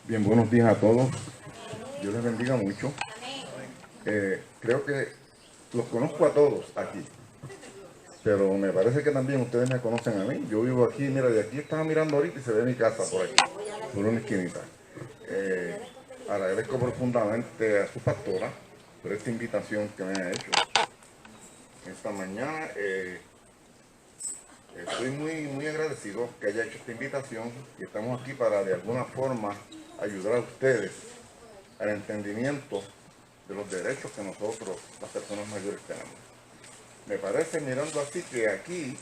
Bien, buenos días a todos. Dios les bendiga mucho. Creo que los conozco a todos aquí, pero me parece que también ustedes me conocen a mí. Yo vivo aquí, mira, de aquí estaba mirando ahorita y se ve mi casa por aquí, por una esquinita. Agradezco profundamente a su pastora por esta invitación que me ha hecho esta mañana. Estoy muy agradecido que haya hecho esta invitación y estamos aquí para de alguna forma ayudar a ustedes al entendimiento de los derechos que nosotros, las personas mayores, tenemos. Me parece, mirando así, que aquí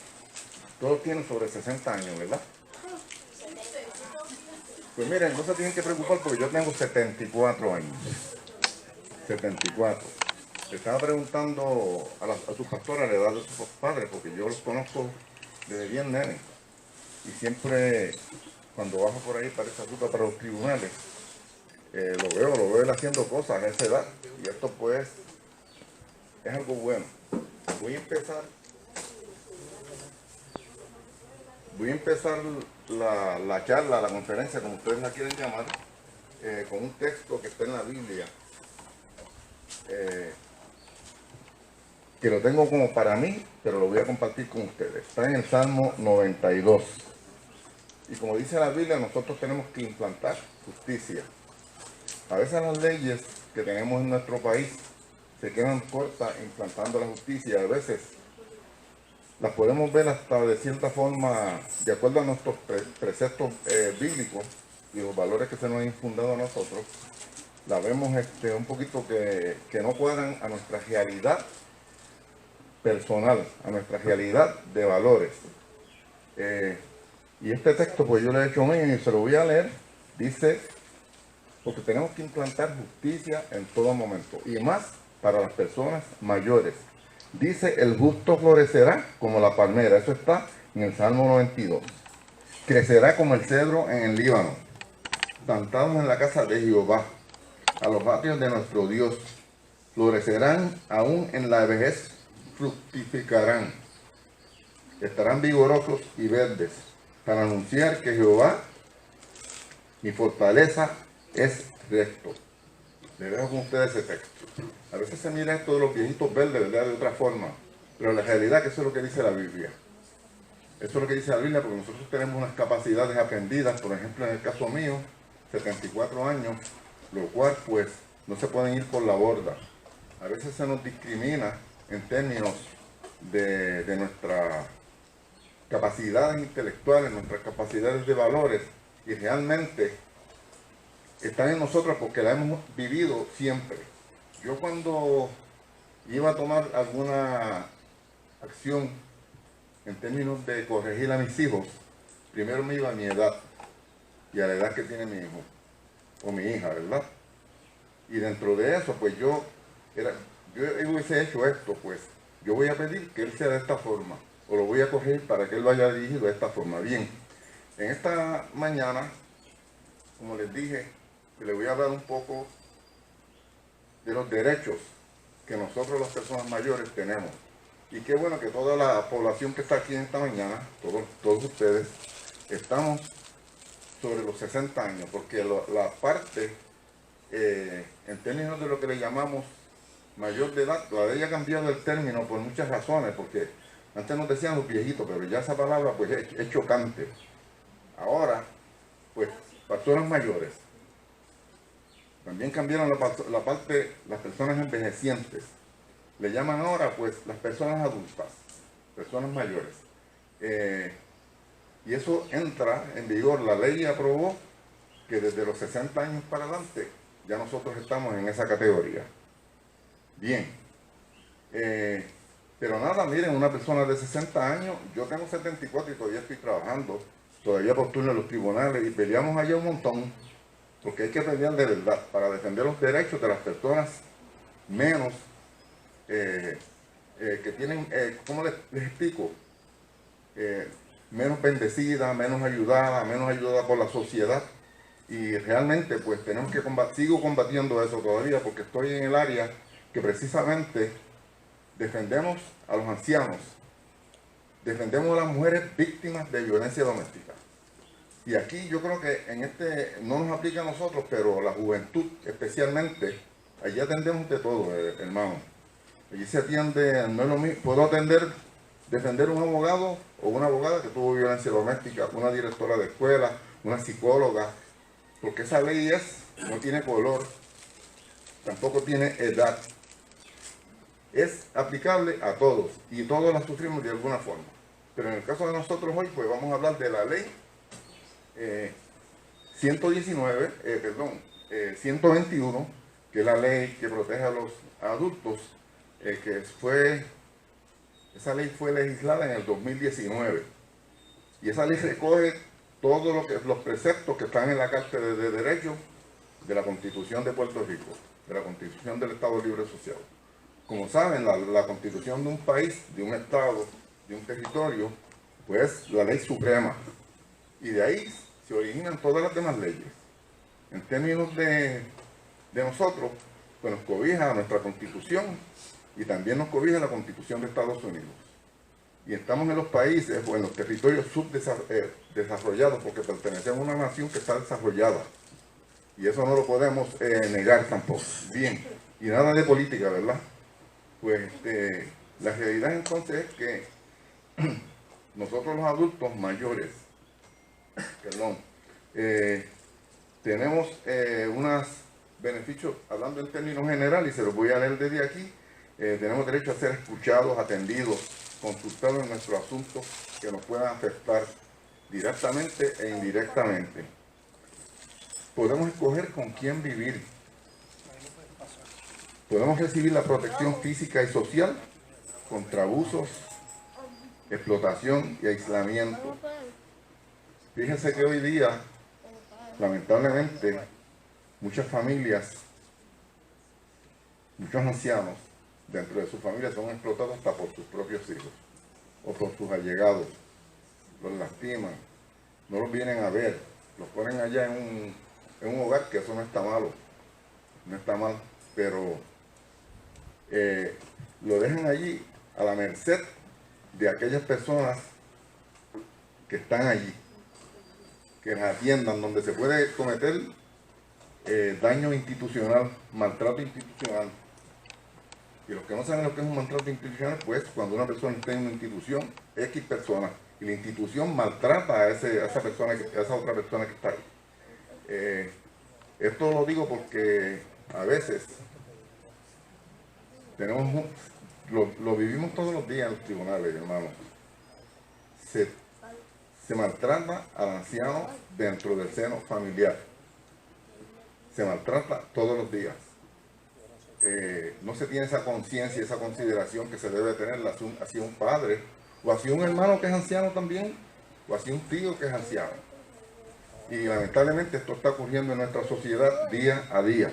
todos tienen sobre 60 años, ¿verdad? Pues miren, no se tienen que preocupar porque yo tengo 74 años. 74. Le estaba preguntando a su pastora la edad de sus padres, porque yo los conozco desde bien nene. Y siempre, cuando bajo por ahí para esa ruta para los tribunales, lo veo él haciendo cosas a esa edad. Y esto pues es algo bueno. Voy a empezar la charla, la conferencia, como ustedes la quieren llamar, con un texto que está en la Biblia, que lo tengo como para mí, pero lo voy a compartir con ustedes. Está en el Salmo 92. Y como dice la Biblia, nosotros tenemos que implantar justicia. A veces las leyes que tenemos en nuestro país se quedan cortas implantando la justicia. A veces las podemos ver hasta de cierta forma, de acuerdo a nuestros preceptos bíblicos y los valores que se nos han infundado a nosotros, la vemos un poquito que no cuadran a nuestra realidad personal, a nuestra realidad de valores. Y este texto pues yo le he hecho mío y se lo voy a leer. Dice, porque tenemos que implantar justicia en todo momento, y más para las personas mayores. Dice, el justo florecerá como la palmera. Eso está en el Salmo 92. Crecerá como el cedro en el Líbano, plantados en la casa de Jehová, a los atrios de nuestro Dios. Florecerán aún en la vejez, fructificarán. Estarán vigorosos y verdes, para anunciar que Jehová, mi fortaleza, es recto. Le dejo con ustedes ese texto. A veces se mira esto de los viejitos verdes, ¿verdad?, de otra forma, pero la realidad es que eso es lo que dice la Biblia. Eso es lo que dice la Biblia, porque nosotros tenemos unas capacidades aprendidas. Por ejemplo, en el caso mío, 74 años, lo cual pues no se pueden ir por la borda. A veces se nos discrimina en términos de nuestras capacidades intelectuales, nuestras capacidades de valores, y realmente están en nosotros porque la hemos vivido siempre. Yo cuando iba a tomar alguna acción en términos de corregir a mis hijos, primero me iba a mi edad y a la edad que tiene mi hijo o mi hija, ¿verdad? Y dentro de eso, pues yo hubiese hecho esto, pues yo voy a pedir que él sea de esta forma, o lo voy a corregir para que él lo haya dirigido de esta forma. Bien, en esta mañana, como les dije, les voy a hablar un poco de los derechos que nosotros las personas mayores tenemos. Y qué bueno que toda la población que está aquí en esta mañana, todos ustedes, estamos sobre los 60 años, porque la parte, en términos de lo que le llamamos mayor de edad, la ley ha cambiado el término por muchas razones, porque antes nos decían los viejitos, pero ya esa palabra pues es chocante. Ahora, pues, personas mayores. También cambiaron la parte, las personas envejecientes. Le llaman ahora, pues, las personas adultas, personas mayores. Y eso entra en vigor. La ley aprobó que desde los 60 años para adelante ya nosotros estamos en esa categoría. Bien. Pero nada, miren, una persona de 60 años, yo tengo 74 y todavía estoy trabajando, todavía postulo en los tribunales y peleamos allá un montón, porque hay que pelear de verdad para defender los derechos de las personas menos, que tienen, ¿cómo les explico? Menos bendecidas, menos ayudadas por la sociedad. Y realmente pues tenemos que sigo combatiendo eso todavía, porque estoy en el área que precisamente defendemos a los ancianos, defendemos a las mujeres víctimas de violencia doméstica. Y aquí yo creo que en no nos aplica a nosotros, pero la juventud especialmente, allí atendemos de todo, hermano. Allí se atiende, no es lo mismo, puedo defender un abogado o una abogada que tuvo violencia doméstica, una directora de escuela, una psicóloga, porque esa ley no tiene color, tampoco tiene edad. Es aplicable a todos y todos la sufrimos de alguna forma. Pero en el caso de nosotros hoy, pues vamos a hablar de la ley 121, que es la ley que protege a los adultos, esa ley fue legislada en el 2019. Y esa ley recoge todos los preceptos que están en la Carta de Derechos de la Constitución de Puerto Rico, de la Constitución del Estado Libre Asociado. Como saben, la Constitución de un país, de un Estado, de un territorio, pues la ley suprema. Y de ahí se originan todas las demás leyes. En términos de nosotros, pues nos cobija nuestra Constitución y también nos cobija la Constitución de Estados Unidos. Y estamos en los países o en los territorios subdesarrollados porque pertenecemos a una nación que está desarrollada. Y eso no lo podemos negar tampoco. Bien, y nada de política, ¿verdad? Pues la realidad entonces es que nosotros los adultos mayores, tenemos unos beneficios, hablando en términos generales, y se los voy a leer desde aquí. Tenemos derecho a ser escuchados, atendidos, consultados en nuestros asuntos que nos puedan afectar directamente e indirectamente. Podemos escoger con quién vivir. Podemos recibir la protección física y social contra abusos, explotación y aislamiento. Fíjense que hoy día, lamentablemente, muchas familias, muchos ancianos dentro de su familia son explotados hasta por sus propios hijos o por sus allegados. Los lastiman, no los vienen a ver, los ponen allá en un hogar, que eso no está malo, no está mal, pero lo dejan allí a la merced de aquellas personas que están allí, que las atiendan, donde se puede cometer daño institucional, maltrato institucional. Y los que no saben lo que es un maltrato institucional, pues cuando una persona está en una institución, X persona, y la institución maltrata a esa otra persona que está ahí. Esto lo digo porque a veces lo vivimos todos los días en los tribunales, hermanos. Se maltrata al anciano dentro del seno familiar. Se maltrata todos los días. No se tiene esa conciencia, esa consideración que se debe tener hacia un padre, o hacia un hermano que es anciano también, o hacia un tío que es anciano. Y lamentablemente esto está ocurriendo en nuestra sociedad día a día.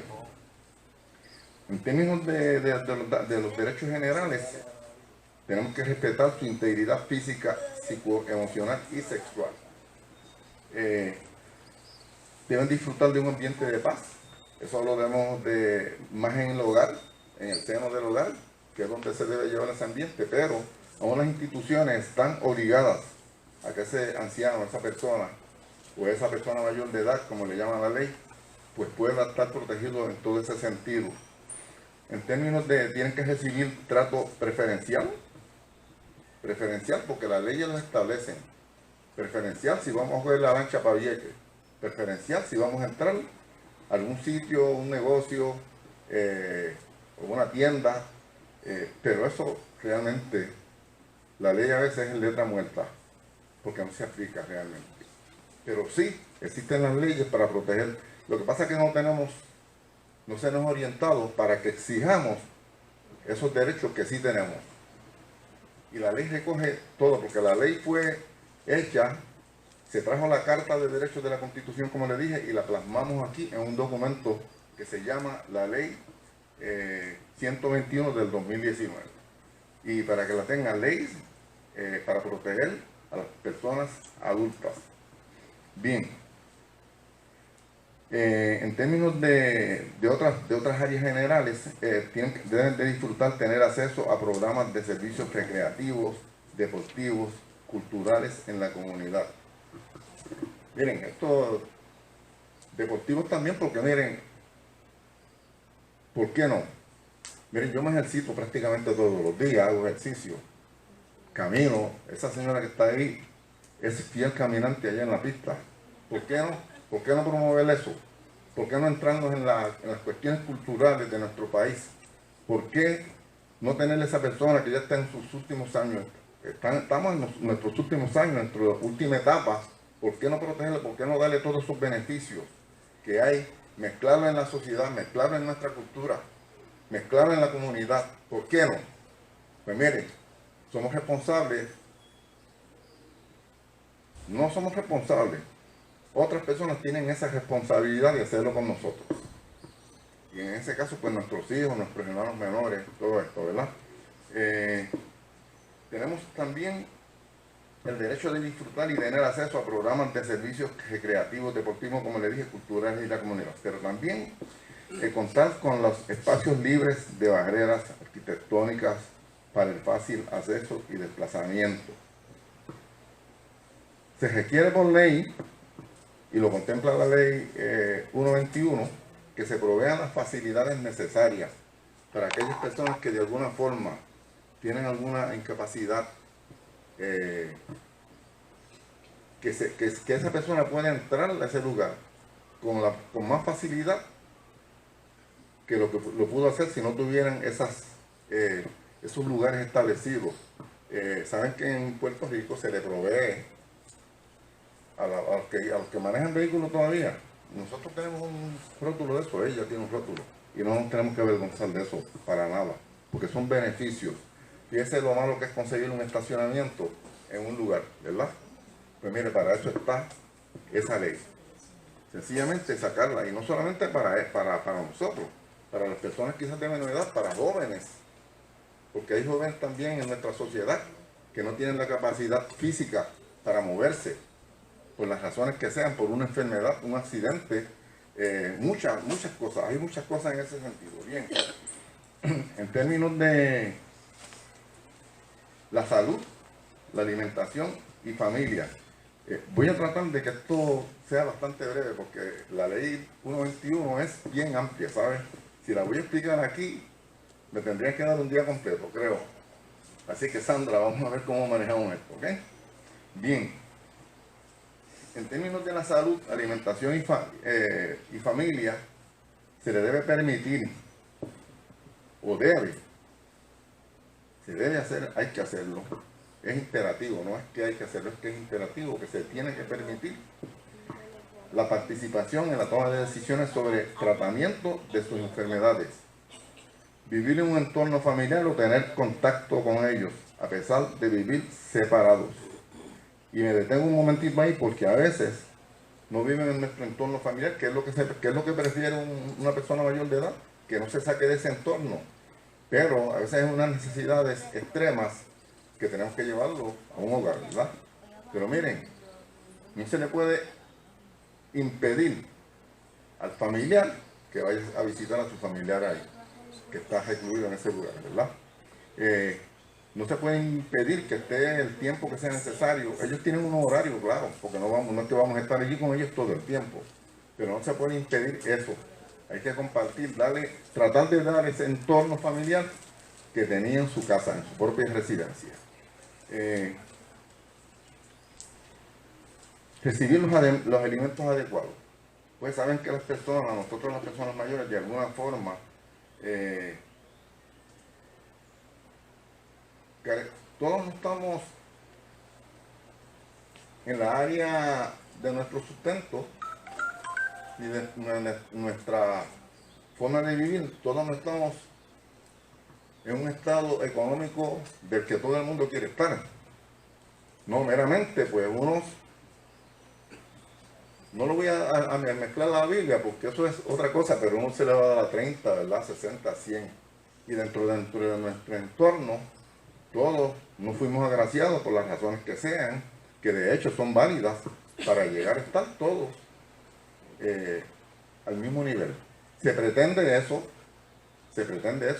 En términos de los derechos generales, tenemos que respetar su integridad física, psicoemocional y sexual. Deben disfrutar de un ambiente de paz. Eso lo vemos más en el hogar, en el seno del hogar, que es donde se debe llevar ese ambiente, pero aún las instituciones están obligadas a que ese anciano, esa persona, o esa persona mayor de edad, como le llaman a la ley, pues pueda estar protegido en todo ese sentido. En términos tienen que recibir trato preferencial porque las leyes lo establecen. Preferencial si vamos a coger la lancha para Vieques, preferencial si vamos a entrar a algún sitio, un negocio, o una tienda, pero eso realmente, la ley a veces es letra muerta, porque no se aplica realmente. Pero sí, existen las leyes para proteger. Lo que pasa es que no se nos ha orientado para que exijamos esos derechos que sí tenemos. Y la ley recoge todo, porque la ley fue hecha, se trajo la Carta de Derechos de la Constitución, como le dije, y la plasmamos aquí en un documento que se llama la Ley 121 del 2019. Y para que la tengan, ley para proteger a las personas adultas. Bien. En términos de otras áreas generales, deben de disfrutar, tener acceso a programas de servicios recreativos, deportivos, culturales en la comunidad. Miren, estos deportivos también, porque miren, ¿por qué no? Miren, yo me ejercito prácticamente todos los días, hago ejercicio, camino. Esa señora que está ahí es fiel caminante allá en la pista. ¿Por qué no? ¿Por qué no promover eso? ¿Por qué no entrarnos en las cuestiones culturales de nuestro país? ¿Por qué no tener esa persona que ya está en sus últimos años? Estamos en nuestros últimos años, en nuestra última etapa. ¿Por qué no protegerlo? ¿Por qué no darle todos esos beneficios que hay? Mezclarlo en la sociedad, mezclarlo en nuestra cultura, mezclarlo en la comunidad. ¿Por qué no? Pues miren, somos responsables. No somos responsables. Otras personas tienen esa responsabilidad de hacerlo con nosotros. Y en ese caso, pues nuestros hijos, nuestros hermanos menores, todo esto, ¿verdad? Tenemos también el derecho de disfrutar y tener acceso a programas de servicios recreativos, deportivos, como le dije, culturales y la comunidad. Pero también contar con los espacios libres de barreras arquitectónicas para el fácil acceso y desplazamiento. Se requiere por ley, y lo contempla la ley 121, que se provean las facilidades necesarias para aquellas personas que de alguna forma tienen alguna incapacidad, que esa persona pueda entrar a ese lugar con más facilidad que lo pudo hacer si no tuvieran esos lugares establecidos. Saben que en Puerto Rico se le provee a los que manejan vehículos todavía. Nosotros tenemos un rótulo de eso, ella tiene un rótulo, y no nos tenemos que avergonzar de eso para nada, porque son beneficios. Fíjese lo malo que es conseguir un estacionamiento en un lugar, ¿verdad? Pues mire, para eso está esa ley. Sencillamente sacarla, y no solamente para nosotros, para las personas quizás de menor edad, para jóvenes, porque hay jóvenes también en nuestra sociedad que no tienen la capacidad física para moverse, por las razones que sean, por una enfermedad, un accidente, muchas cosas, hay muchas cosas en ese sentido. Bien, en términos de la salud, la alimentación y familia, voy a tratar de que esto sea bastante breve, porque la ley 121 es bien amplia, ¿sabes? Si la voy a explicar aquí, me tendría que dar un día completo, creo. Así que Sandra, vamos a ver cómo manejamos esto, ¿ok? Bien. En términos de la salud, alimentación y familia, se le debe permitir, se debe hacer, hay que hacerlo. Es imperativo, no es que hay que hacerlo, es que es imperativo, que se tiene que permitir la participación en la toma de decisiones sobre tratamiento de sus enfermedades. Vivir en un entorno familiar o tener contacto con ellos, a pesar de vivir separados. Y me detengo un momentito ahí porque a veces no viven en nuestro entorno familiar, que es lo que prefiere una persona mayor de edad, que no se saque de ese entorno. Pero a veces hay unas necesidades extremas que tenemos que llevarlo a un hogar, ¿verdad? Pero miren, no se le puede impedir al familiar que vaya a visitar a su familiar ahí, que está recluido en ese lugar, ¿verdad? No se puede impedir que esté el tiempo que sea necesario. Ellos tienen un horario, claro, porque no es que vamos a estar allí con ellos todo el tiempo. Pero no se puede impedir eso. Hay que compartir, tratar de dar ese entorno familiar que tenía en su casa, en su propia residencia. Recibir los alimentos adecuados. Pues saben que nosotros las personas mayores, de alguna forma, todos no estamos en la área de nuestro sustento y de nuestra forma de vivir, todos no estamos en un estado económico del que todo el mundo quiere estar. No, meramente, pues no lo voy a mezclar la Biblia porque eso es otra cosa, pero uno se le va a dar a 30, ¿verdad? 60, 100. Y dentro de nuestro entorno, todos no fuimos agraciados por las razones que sean, que de hecho son válidas para llegar a estar todos al mismo nivel. Se pretende eso,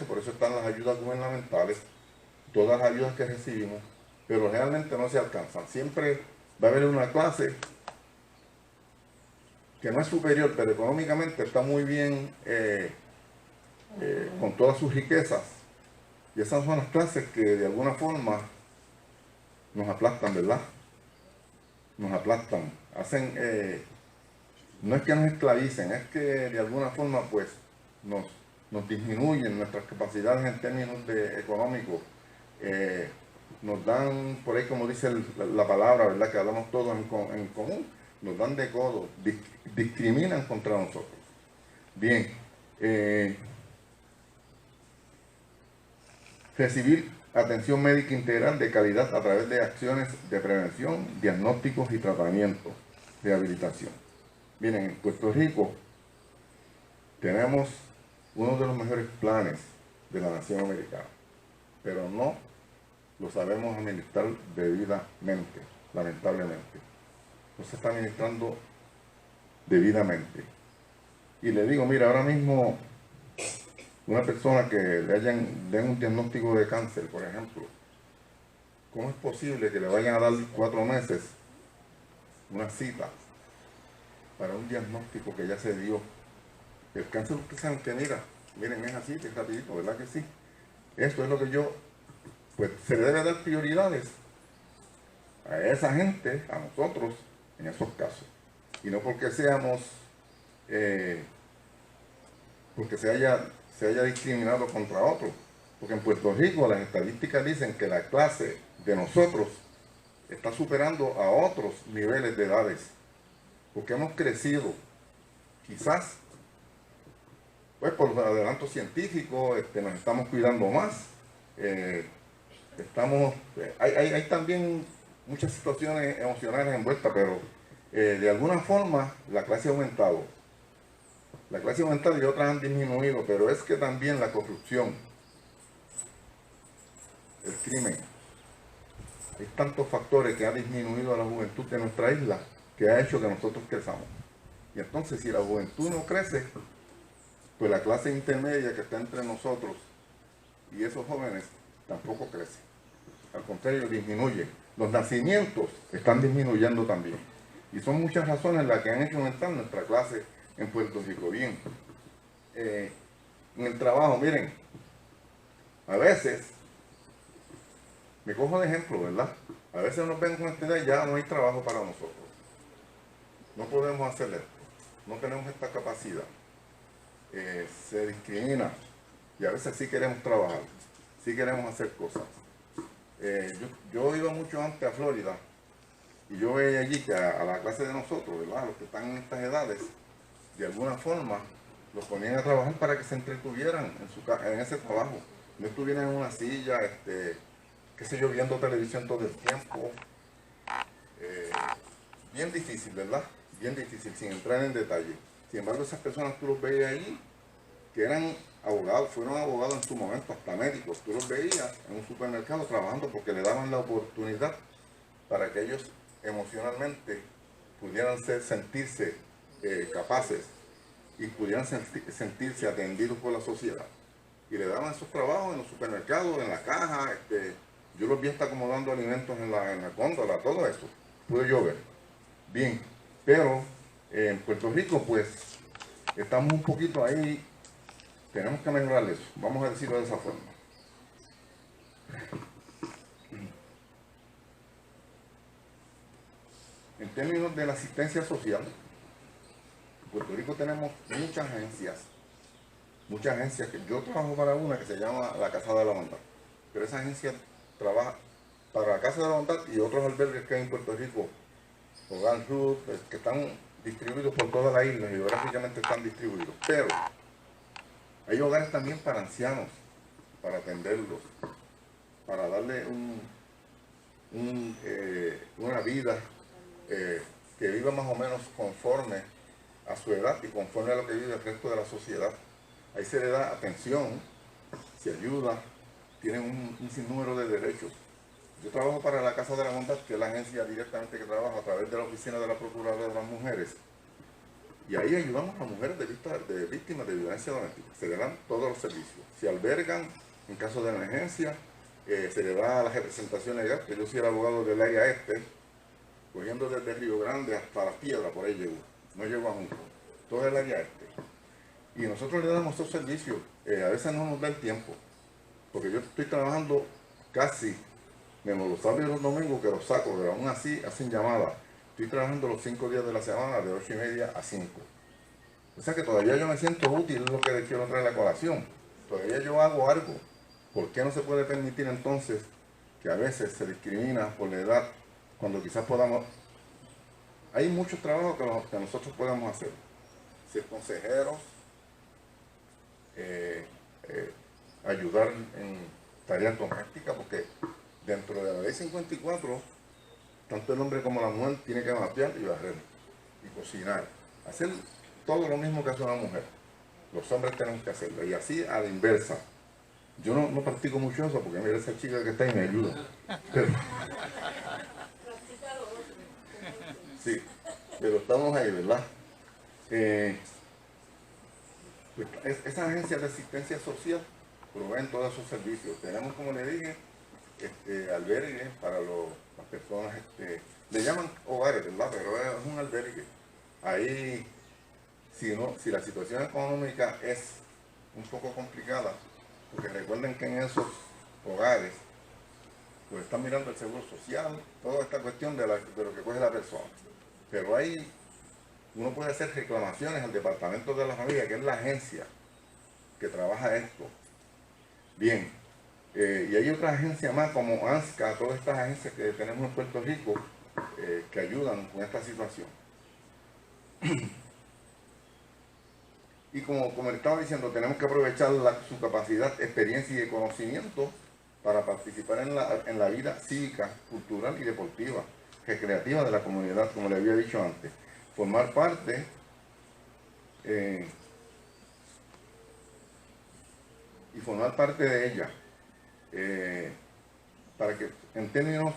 por eso están las ayudas gubernamentales, todas las ayudas que recibimos, pero realmente no se alcanzan. Siempre va a haber una clase que no es superior, pero económicamente está muy bien con todas sus riquezas. Y esas son las clases que de alguna forma nos aplastan, ¿verdad? Nos aplastan. Hacen, no es que nos esclavicen, es que de alguna forma pues nos disminuyen nuestras capacidades en términos económicos. Nos dan, por ahí como dice la palabra, ¿verdad? Que hablamos todos en común, nos dan de codo, discriminan contra nosotros. Bien, recibir atención médica integral de calidad a través de acciones de prevención, diagnósticos y tratamiento, rehabilitación. Miren, en Puerto Rico tenemos uno de los mejores planes de la nación americana, pero no lo sabemos administrar debidamente, lamentablemente. No se está administrando debidamente. Y le digo, mira, ahora mismo una persona que den un diagnóstico de cáncer, por ejemplo, ¿cómo es posible que le vayan a dar 4 meses una cita para un diagnóstico que ya se dio? El cáncer, ustedes saben que miren, es así, es rapidito, ¿verdad que sí? Esto es lo que pues se le debe dar prioridades a esa gente, a nosotros, en esos casos. Y no porque porque se haya discriminado contra otros. Porque en Puerto Rico las estadísticas dicen que la clase de nosotros está superando a otros niveles de edades. Porque hemos crecido, quizás, pues por los adelantos científicos, nos estamos cuidando más. Hay también muchas situaciones emocionales envueltas, pero de alguna forma la clase ha aumentado. La clase ha aumentado y otras han disminuido, pero es que también la corrupción, el crimen, hay tantos factores que han disminuido a la juventud de nuestra isla que ha hecho que nosotros crezamos. Y entonces si la juventud no crece, pues la clase intermedia que está entre nosotros y esos jóvenes tampoco crece. Al contrario, disminuye. Los nacimientos están disminuyendo también. Y son muchas razones las que han hecho aumentar nuestra clase en Puerto Rico. Bien, en el trabajo, miren, a veces, me cojo de ejemplo, ¿verdad? A veces nos ven con esta idea y ya no hay trabajo para nosotros. No podemos hacer esto. No tenemos esta capacidad. Se discrimina. Y a veces sí queremos trabajar. Sí queremos hacer cosas. Yo iba mucho antes a Florida y yo veía allí que a la clase de nosotros, ¿verdad? Los que están en estas edades, de alguna forma los ponían a trabajar para que se entretuvieran en ese trabajo. No estuvieran en una silla, qué sé yo, viendo televisión todo el tiempo. Bien difícil, ¿verdad? Bien difícil, sin entrar en detalle. Sin embargo, esas personas tú los veías allí, que eran abogados, fueron abogados en su momento, hasta médicos. Tú los veías en un supermercado trabajando porque le daban la oportunidad para que ellos emocionalmente pudieran sentirse capaces y pudieran sentirse atendidos por la sociedad. Y le daban esos trabajos en los supermercados, en la caja. Yo los vi hasta acomodando alimentos en la góndola, todo eso. Pude yo ver. Bien, pero en Puerto Rico, pues, estamos un poquito ahí. Tenemos que mejorar eso, vamos a decirlo de esa forma. En términos de la asistencia social, en Puerto Rico tenemos muchas agencias que yo trabajo para una que se llama la Casa de la Bondad, pero esa agencia trabaja para la Casa de la Bondad y otros albergues que hay en Puerto Rico, Hogar Ruth, que están distribuidos por toda la isla, geográficamente están distribuidos, pero hay hogares también para ancianos, para atenderlos, para darle una vida que viva más o menos conforme a su edad y conforme a lo que vive el resto de la sociedad. Ahí se le da atención, se ayuda, tienen un sinnúmero de derechos. Yo trabajo para la Casa de la Bondad, que es la agencia directamente que trabaja a través de la Oficina de la Procuradora de las Mujeres. Y ahí ayudamos a mujeres de víctimas de violencia doméstica. Se le dan todos los servicios. Se albergan en caso de emergencia, se le da la representación legal, que yo soy el abogado del área cogiendo desde Río Grande hasta Las Piedras, por ahí llegó. no llego a Junco, todo el área este. Y nosotros le damos esos servicios, a veces no nos da el tiempo, porque yo estoy trabajando casi, menos los sábados y los domingos que los saco, pero aún así hacen llamadas. Estoy trabajando los 5 días de la semana de 8:30 a 5. O sea que todavía yo me siento útil, es lo que les quiero traer a la colación. Todavía yo hago algo. ¿Por qué no se puede permitir entonces que a veces se discrimina por la edad cuando quizás podamos? Hay muchos trabajos que nosotros podemos hacer. Ser consejeros, ayudar en tareas domésticas, porque dentro de la ley 54, tanto el hombre como la mujer tiene que mapear y barrer y cocinar. Hacer todo lo mismo que hace una mujer. Los hombres tenemos que hacerlo. Y así a la inversa. Yo no practico mucho eso porque mira esa chica que está y me ayuda. Pero, sí, pero estamos ahí, ¿verdad? Esas agencias de asistencia social proveen todos esos servicios. Tenemos, como le dije, albergues para las personas, le llaman hogares, ¿verdad? Pero es un albergue. Ahí, si la situación económica es un poco complicada, porque recuerden que en esos hogares pues están mirando el seguro social, toda esta cuestión de lo que coge la persona. Pero ahí uno puede hacer reclamaciones al Departamento de la Familia, que es la agencia que trabaja esto. Bien, y hay otra agencia más como ANSCA, todas estas agencias que tenemos en Puerto Rico que ayudan con esta situación. Y como le estaba diciendo, tenemos que aprovechar su capacidad, experiencia y conocimiento para participar en la vida cívica, cultural y deportiva, recreativa de la comunidad, como le había dicho antes. Formar parte y formar parte de ella, para que en términos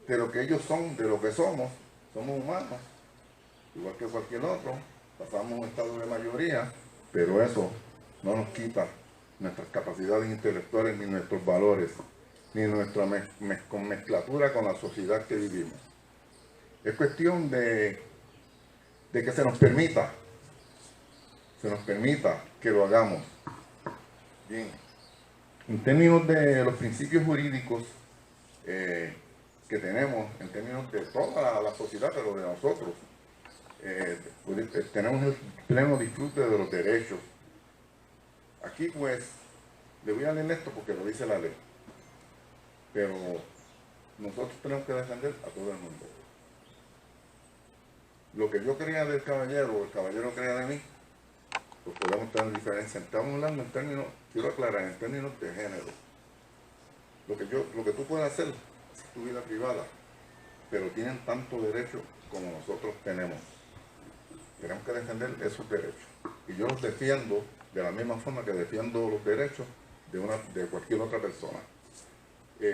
de lo que ellos son, de lo que somos humanos, igual que cualquier otro, pasamos un estado de mayoría, pero eso no nos quita nuestras capacidades intelectuales, ni nuestros valores, ni nuestra mezclatura con la sociedad que vivimos. Es cuestión de que se nos permita que lo hagamos. Bien, en términos de los principios jurídicos que tenemos, en términos de toda la sociedad, pero de nosotros, tenemos el pleno disfrute de los derechos. Aquí pues, le voy a leer esto porque lo dice la ley, pero nosotros tenemos que defender a todo el mundo. Lo que yo crea del caballero, o el caballero crea de mí, pues podemos tener diferencia. Estamos hablando en términos, quiero aclarar, en términos de género. Lo que tú puedes hacer es tu vida privada, pero tienen tanto derecho como nosotros tenemos. Tenemos que defender esos derechos. Y yo los defiendo de la misma forma que defiendo los derechos de cualquier otra persona.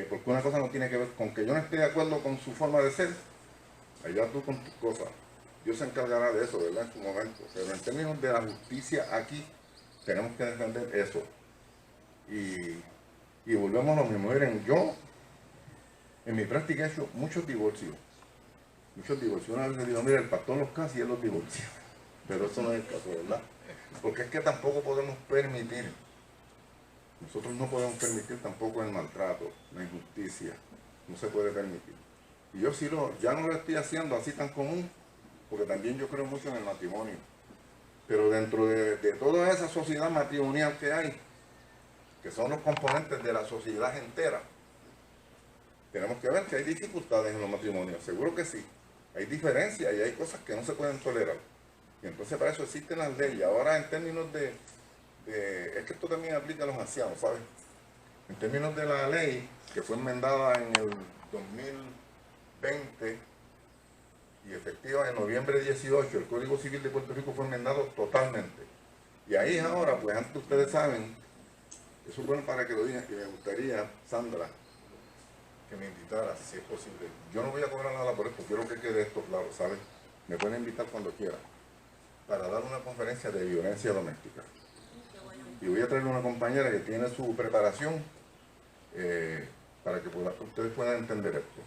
Porque una cosa no tiene que ver con que yo no esté de acuerdo con su forma de ser. Allá tú con tus cosas. Dios se encargará de eso, ¿verdad? En su momento. Pero en términos de la justicia aquí, tenemos que defender eso. Y volvemos a lo mismo. Miren, yo en mi práctica he hecho muchos divorcios. Una vez le digo, mira, el pastor los casa y él los divorcia. Pero eso no es el caso, ¿verdad? Porque es que tampoco podemos permitir, nosotros no podemos permitir tampoco el maltrato, la injusticia. No se puede permitir. Y yo sí ya no lo estoy haciendo así tan común, porque también yo creo mucho en el matrimonio. Pero dentro de toda esa sociedad matrimonial que hay, que son los componentes de la sociedad entera, tenemos que ver que hay dificultades en los matrimonios, seguro que sí. Hay diferencias y hay cosas que no se pueden tolerar. Y entonces para eso existen las leyes. Ahora en términos es que esto también aplica a los ancianos, ¿sabes? En términos de la ley que fue enmendada en el 2020 y efectiva en noviembre 18, el Código Civil de Puerto Rico fue enmendado totalmente. Y ahí ahora, pues antes ustedes saben, eso es bueno para que lo digan, y me gustaría, Sandra, que me invitara, si es posible. Yo no voy a cobrar nada por esto, quiero que quede esto claro, ¿sabes? Me pueden invitar cuando quieran, para dar una conferencia de violencia doméstica. Y voy a traer una compañera que tiene su preparación para que ustedes puedan entender esto.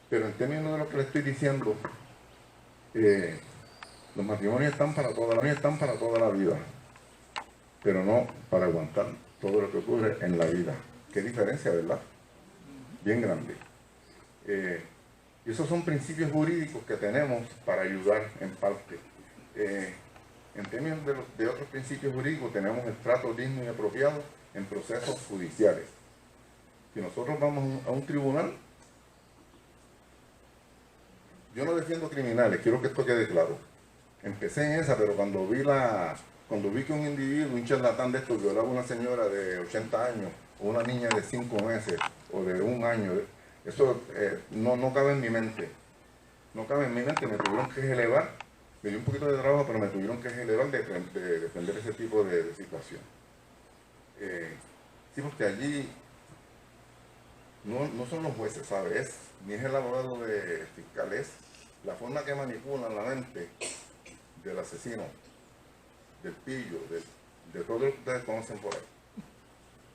Pero en términos de lo que le estoy diciendo, Los matrimonios están para toda la vida, pero no para aguantar todo lo que ocurre en la vida. Qué diferencia, ¿verdad? Bien grande. Y esos son principios jurídicos que tenemos para ayudar en parte. En términos de otros principios jurídicos, tenemos el trato digno y apropiado en procesos judiciales. Si nosotros vamos a un tribunal, yo no defiendo criminales, quiero que esto quede claro. Empecé en esa, pero cuando vi que un individuo, un charlatán de estos, violaba a una señora de 80 años, o una niña de 5 meses, o de 1 año, eso no cabe en mi mente. No cabe en mi mente, me tuvieron que elevar, me dio un poquito de trabajo, pero me tuvieron que elevar de defender ese tipo de situación. Sí, porque allí no son los jueces, ¿sabes? Ni es el abogado de fiscal, es la forma que manipulan la mente del asesino, del pillo, de todo lo que ustedes conocen por ahí,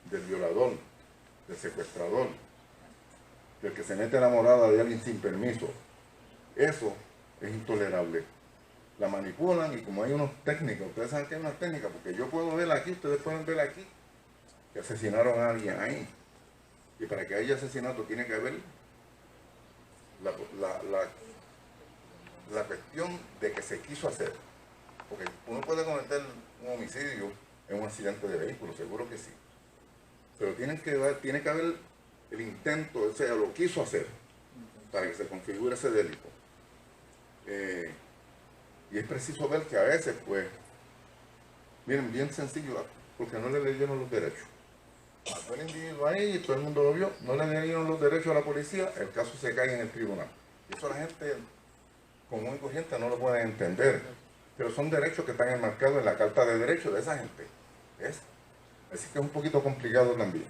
del violador, del secuestrador, del que se mete a la morada de alguien sin permiso. Eso es intolerable. La manipulan y como hay unos técnicos, ustedes saben que hay unas técnicas, porque yo puedo ver aquí, ustedes pueden ver aquí, que asesinaron a alguien ahí. Y para que haya asesinato tiene que haber la cuestión de que se quiso hacer. Porque uno puede cometer un homicidio en un accidente de vehículo, seguro que sí. Pero tiene que haber el intento, o sea, lo quiso hacer para que se configure ese delito. Y es preciso ver que a veces, pues, miren, bien sencillo, porque no le leyeron los derechos. Mató el individuo ahí y todo el mundo lo vio, no le dieron los derechos a la policía, el caso se cae en el tribunal. Y eso la gente común y corriente no lo puede entender, pero son derechos que están enmarcados en la Carta de Derechos de esa gente. ¿Ves? Así que es un poquito complicado también.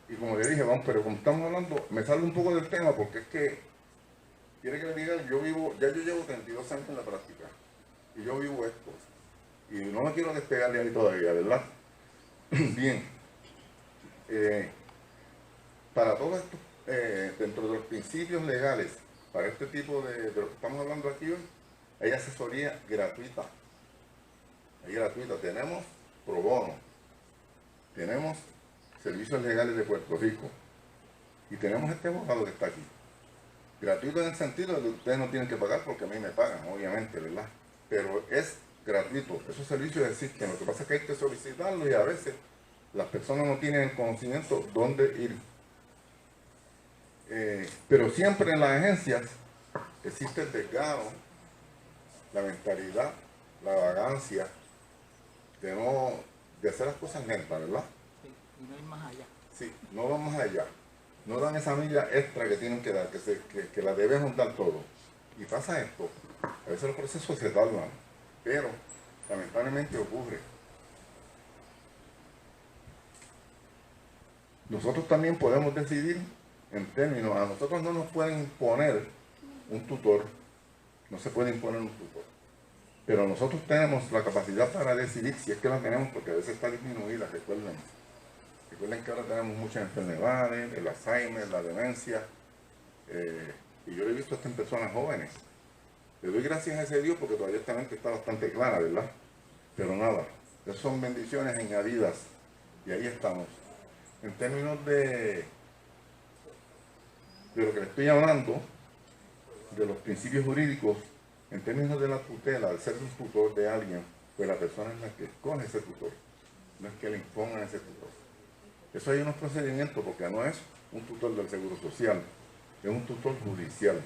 Y como le dije, vamos, pero como estamos hablando, me salgo un poco del tema porque es que, quiere que le diga, yo llevo 32 años en la práctica y yo vivo esto. Y no me quiero despegar de ahí todavía, ¿verdad? Bien, para todo esto, dentro de los principios legales, para este tipo de lo que estamos hablando aquí hoy, hay asesoría gratuita. Hay gratuita. Tenemos pro bono, tenemos servicios legales de Puerto Rico y tenemos este abogado que está aquí. Gratuito en el sentido de que ustedes no tienen que pagar porque a mí me pagan, obviamente, ¿verdad? Pero es gratuito. Esos servicios existen. Lo que pasa es que hay que solicitarlos y a veces las personas no tienen el conocimiento dónde ir. Pero siempre en las agencias existe el desgano, la mentalidad, la vagancia de hacer las cosas lentas, ¿verdad? Sí, y no ir más allá. Sí, no van más allá. No dan esa milla extra que tienen que dar, que la debemos dar todo. Y pasa esto. A veces los procesos se tardan, pero lamentablemente ocurre. Nosotros también podemos decidir en términos, a nosotros no nos pueden imponer un tutor, no se puede imponer un tutor, pero nosotros tenemos la capacidad para decidir, si es que la tenemos, porque a veces está disminuida, recuerden que ahora tenemos muchas enfermedades, el Alzheimer, la demencia, y yo lo he visto hasta en personas jóvenes. Le doy gracias a ese Dios porque todavía esta mente está bastante clara, ¿verdad? Pero nada, esas son bendiciones añadidas y ahí estamos. En términos de lo que le estoy hablando, de los principios jurídicos, en términos de la tutela, al ser un tutor de alguien, pues la persona es la que escoge ese tutor, no es que le impongan ese tutor. Eso hay unos procedimientos porque no es un tutor del Seguro Social, es un tutor judicial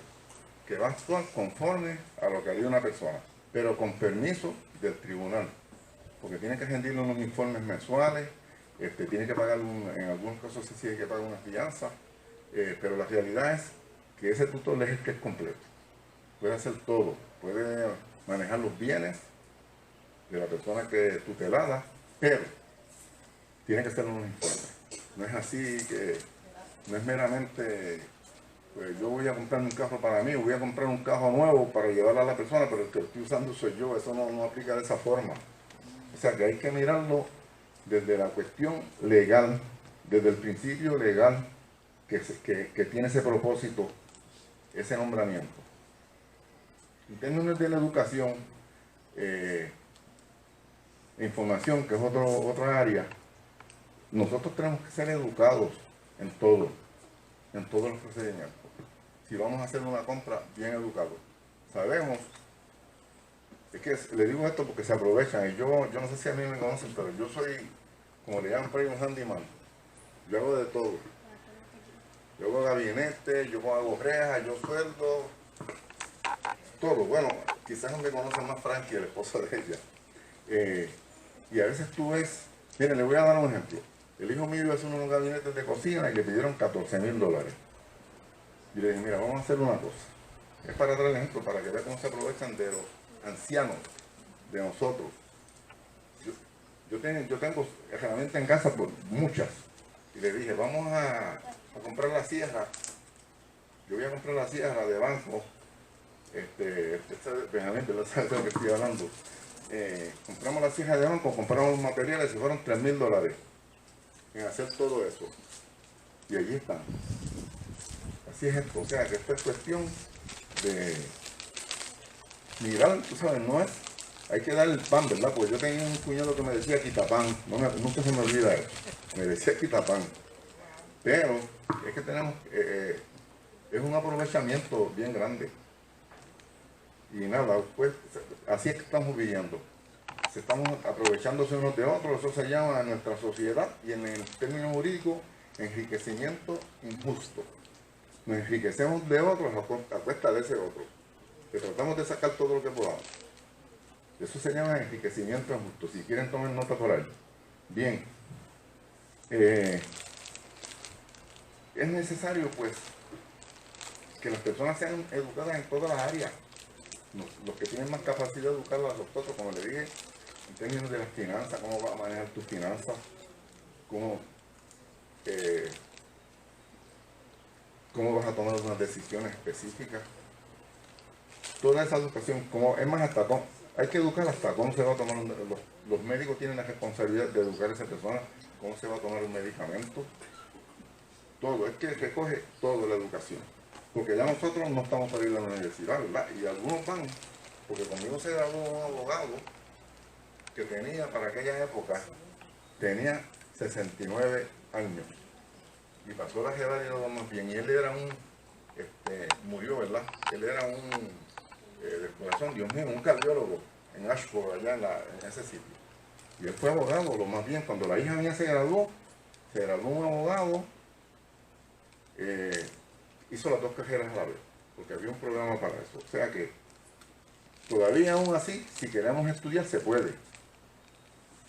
que va a actuar conforme a lo que haría una persona, pero con permiso del tribunal, porque tiene que rendirle unos informes mensuales, tiene que pagar, en algunos casos sí hay que pagar una fianza, pero la realidad es que ese tutor es el que es completo, puede hacer todo, puede manejar los bienes de la persona que es tutelada, pero tiene que hacer unos informes. No es así que, no es meramente, pues yo voy a comprar un carro para mí, voy a comprar un carro nuevo para llevarlo a la persona, pero el que estoy usando soy yo, eso no aplica de esa forma. O sea que hay que mirarlo desde la cuestión legal, desde el principio legal que tiene ese propósito, ese nombramiento. En términos de la educación, información, que es otra área, nosotros tenemos que ser educados en todos los procedimientos. Si vamos a hacer una compra, bien educados. Sabemos, es que le digo esto porque se aprovechan, y yo no sé si a mí me conocen, pero yo soy, como le llaman por ahí, un handyman. Yo hago de todo. Yo hago gabinete, yo hago rejas, yo sueldo, todo. Bueno, quizás me conocen más Frankie, el esposo de ella. Y a veces tú ves, miren, le voy a dar un ejemplo. El hijo mío iba a hacer unos gabinetes de cocina y le pidieron $14,000. Y le dije, mira, vamos a hacer una cosa. Es para dar el ejemplo, para que vean cómo se aprovechan de los ancianos, de nosotros. Yo tengo herramientas en casa, por muchas. Y le dije, vamos a comprar la sierra. Yo voy a comprar la sierra de banco. Benjamín, ¿verdad? ¿Sabes de lo que estoy hablando? Compramos la sierra de banco, compramos los materiales y fueron $3,000 en hacer todo eso. Y allí están. Así es esto. O sea, que esta es cuestión de mirar, tú sabes, no es. Hay que dar el pan, ¿verdad? Porque yo tenía un cuñado que me decía quitapán. Nunca se me olvida eso. Me decía quitapán. Pero es que tenemos. Es un aprovechamiento bien grande. Y nada, pues así es que estamos viviendo. Estamos aprovechándose unos de otros, eso se llama en nuestra sociedad y en el término jurídico enriquecimiento injusto. Nos enriquecemos de otros a cuesta de ese otro. Que tratamos de sacar todo lo que podamos. Eso se llama enriquecimiento injusto. Si quieren tomen nota por ahí. Bien. Es necesario pues que las personas sean educadas en todas las áreas. Los que tienen más capacidad de educar a los otros, como le dije, en términos de las finanzas, cómo vas a manejar tus finanzas, cómo vas a tomar unas decisiones específicas. Toda esa educación, como es más hasta cómo, hay que educar hasta cómo se va a tomar, los médicos tienen la responsabilidad de educar a esa persona, cómo se va a tomar un medicamento. Todo, es que recoge toda la educación. Porque ya nosotros no estamos para ir a la universidad, ¿verdad? Y algunos van, porque conmigo se graduó un abogado que tenía, para aquella época, tenía 69 años. Y pasó la edad y lo más bien. Y él era murió, ¿verdad? Él era del corazón, Dios mío, un cardiólogo en Ashford, allá en ese sitio. Y él fue abogado, lo más bien, cuando la hija mía se graduó un abogado, hizo las dos carreras a la vez, porque había un programa para eso. O sea que todavía aún así, si queremos estudiar, se puede.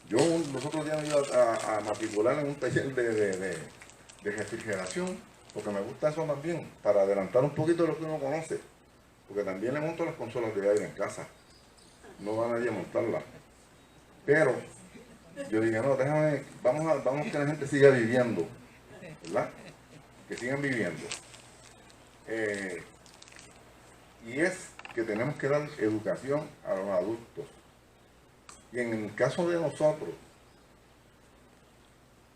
Yo los otros días me iba a matricular en un taller de refrigeración, porque me gusta eso también, para adelantar un poquito de lo que uno conoce. Porque también le monto las consolas de aire en casa. No va nadie a montarlas. Pero yo dije, no, déjame, vamos a que la gente siga viviendo, ¿verdad? Que sigan viviendo. Y es que tenemos que dar educación a los adultos. Y en el caso de nosotros,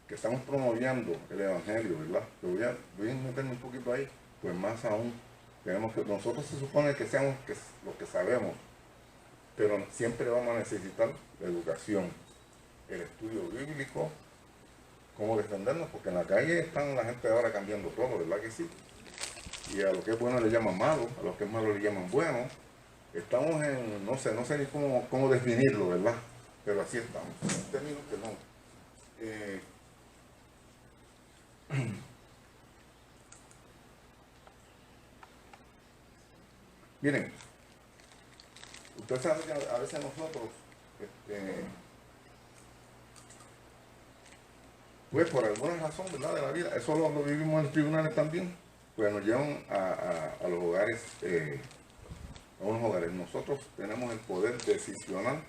que estamos promoviendo el Evangelio, ¿verdad? Voy a meterme un poquito ahí, pues más aún, tenemos que, nosotros se supone que seamos los que sabemos, pero siempre vamos a necesitar la educación, el estudio bíblico, cómo defendernos, porque en la calle están la gente ahora cambiando todo, ¿verdad que sí? Y a lo que es bueno le llaman malo, a lo que es malo le llaman bueno. Estamos en, no sé ni cómo definirlo, ¿verdad? Pero así estamos, en términos que no. Miren, ustedes saben que a veces nosotros, pues por alguna razón, ¿verdad?, de la vida, eso lo vivimos en los tribunales también, pues nos llevan a los hogares, a unos hogares. Nosotros tenemos el poder decisional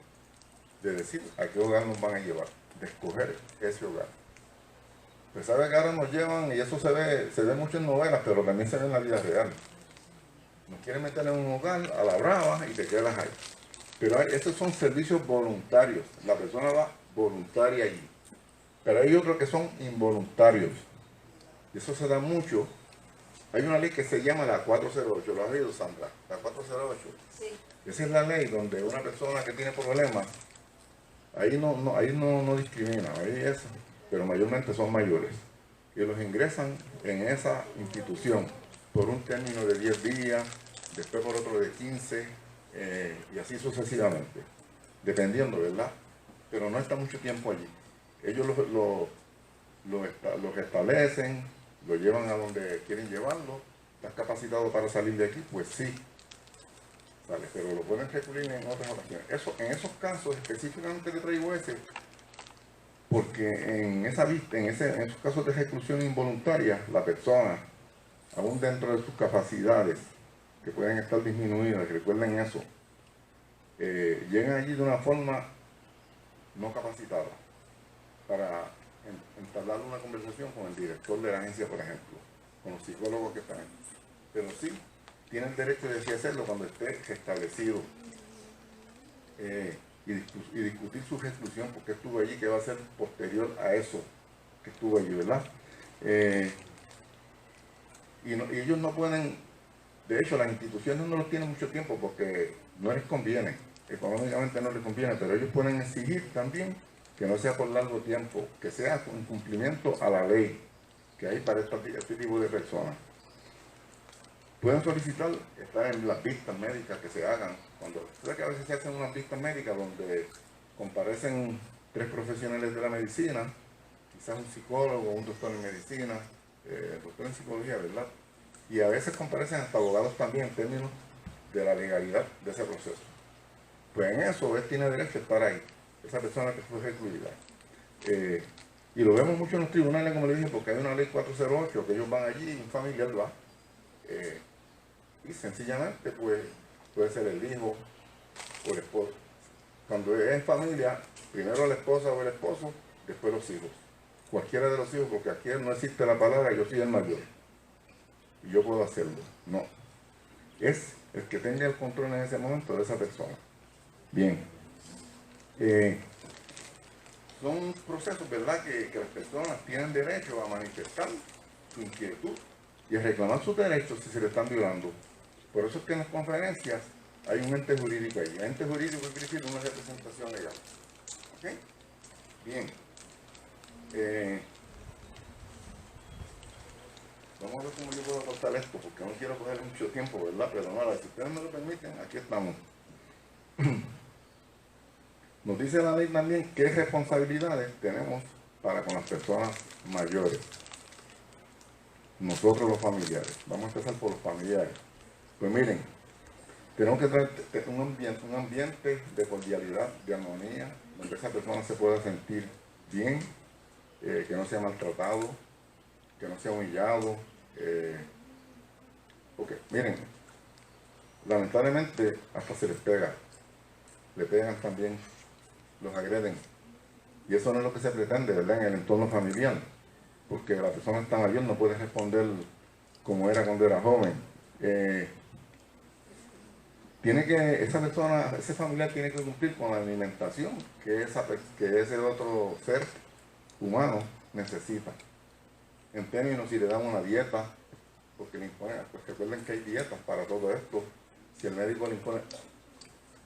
de decir a qué hogar nos van a llevar, de escoger ese hogar. Pues sabe que ahora nos llevan, y eso se ve mucho en novelas, pero también se ve en la vida real. Nos quieren meter en un hogar a la brava y te quedas ahí. Pero estos son servicios voluntarios. La persona va voluntaria allí. Pero hay otros que son involuntarios. Y eso se da mucho Hay una ley que se llama la 408, ¿lo has oído, Sandra? La 408. Sí. Esa es la ley donde una persona que tiene problemas, ahí no discrimina, ahí es, pero mayormente son mayores. Y los ingresan en esa institución por un término de 10 días, después por otro de 15, y así sucesivamente, dependiendo, ¿verdad? Pero no está mucho tiempo allí. Ellos los establecen, lo llevan a donde quieren llevarlo. ¿Estás capacitado para salir de aquí? Pues sí, ¿vale? Pero lo pueden recurrir en otras ocasiones. En esos casos específicamente le traigo ese, porque en esos casos de reclusión involuntaria, la persona, aún dentro de sus capacidades, que pueden estar disminuidas, recuerden eso, llegan allí de una forma no capacitada para entablar una conversación con el director de la agencia, por ejemplo, con los psicólogos que están ahí. Pero sí, tienen derecho de así hacerlo cuando esté establecido y discutir su reclusión, porque estuvo allí, que va a ser posterior a eso que estuvo allí, ¿verdad? Y ellos no pueden, de hecho las instituciones no los tienen mucho tiempo porque no les conviene, económicamente no les conviene, pero ellos pueden exigir también que no sea por largo tiempo, que sea con cumplimiento a la ley que hay para este tipo de personas. Pueden solicitar estar en las vistas médicas que se hagan. ¿Sabes que a veces se hacen unas vistas médicas donde comparecen 3 profesionales de la medicina, quizás un psicólogo, un doctor en medicina, doctor en psicología, ¿verdad? Y a veces comparecen hasta abogados también en términos de la legalidad de ese proceso. Pues en eso él tiene derecho a estar ahí, esa persona que fue recluida. Y lo vemos mucho en los tribunales, como le dije, porque hay una ley 408, que ellos van allí y un familiar va. Y sencillamente pues puede ser el hijo o el esposo. Cuando es en familia, primero la esposa o el esposo, después los hijos. Cualquiera de los hijos, porque aquí no existe la palabra yo soy el mayor y yo puedo hacerlo. No. Es el que tenga el control en ese momento de esa persona. Bien. Son procesos, ¿verdad?, que las personas tienen derecho a manifestar su inquietud y a reclamar sus derechos si se le están violando. Por eso es que en las conferencias hay un ente jurídico ahí. El ente jurídico quiere decir una representación legal. ¿Ok? Bien. Vamos a ver cómo yo puedo aportar esto, porque no quiero coger mucho tiempo, ¿verdad? Pero nada, si ustedes me lo permiten, aquí estamos. Nos dice la ley también qué responsabilidades tenemos para con las personas mayores. Nosotros los familiares. Vamos a empezar por los familiares. Pues miren, tenemos que traer un ambiente de cordialidad, de armonía, donde esa persona se pueda sentir bien, que no sea maltratado, que no sea humillado. Porque, miren, lamentablemente hasta se les pega, le pegan también, los agreden. Y eso no es lo que se pretende, ¿verdad?, en el entorno familiar, porque la persona está mayor, no puede responder como era cuando era joven. Esa persona, ese familiar tiene que cumplir con la alimentación que ese otro ser humano necesita. En términos, si le dan una dieta, porque le imponen, pues recuerden que hay dietas para todo esto. Si el médico le impone,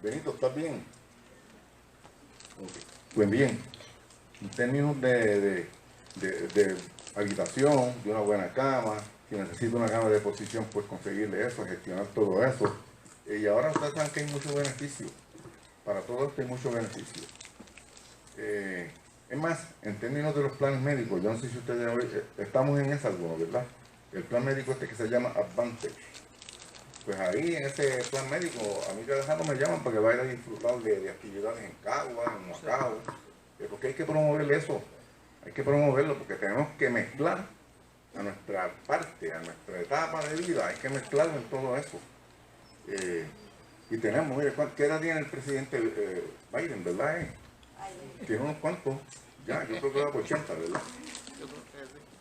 Benito, ¿estás bien? Okay. Pues bien, en términos de habitación, de una buena cama, si necesita una cama de posición, pues conseguirle eso, gestionar todo eso. Y ahora ustedes saben que hay muchos beneficios. Para todo esto hay muchos beneficios. Es más, en términos de los planes médicos, yo no sé si ustedes estamos en ese alguno, ¿verdad? El plan médico que se llama Advantage. Pues ahí en ese plan médico, a mí cada rato me llaman para que vaya a disfrutar de actividades en Cagua, en Macao, porque hay que promover eso, hay que promoverlo, porque tenemos que mezclar a nuestra parte, a nuestra etapa de vida, hay que mezclarlo en todo eso. Y tenemos, mire, ¿qué edad tiene el presidente Biden, verdad? Tiene unos cuantos, ya, yo creo que va por 80, ¿verdad?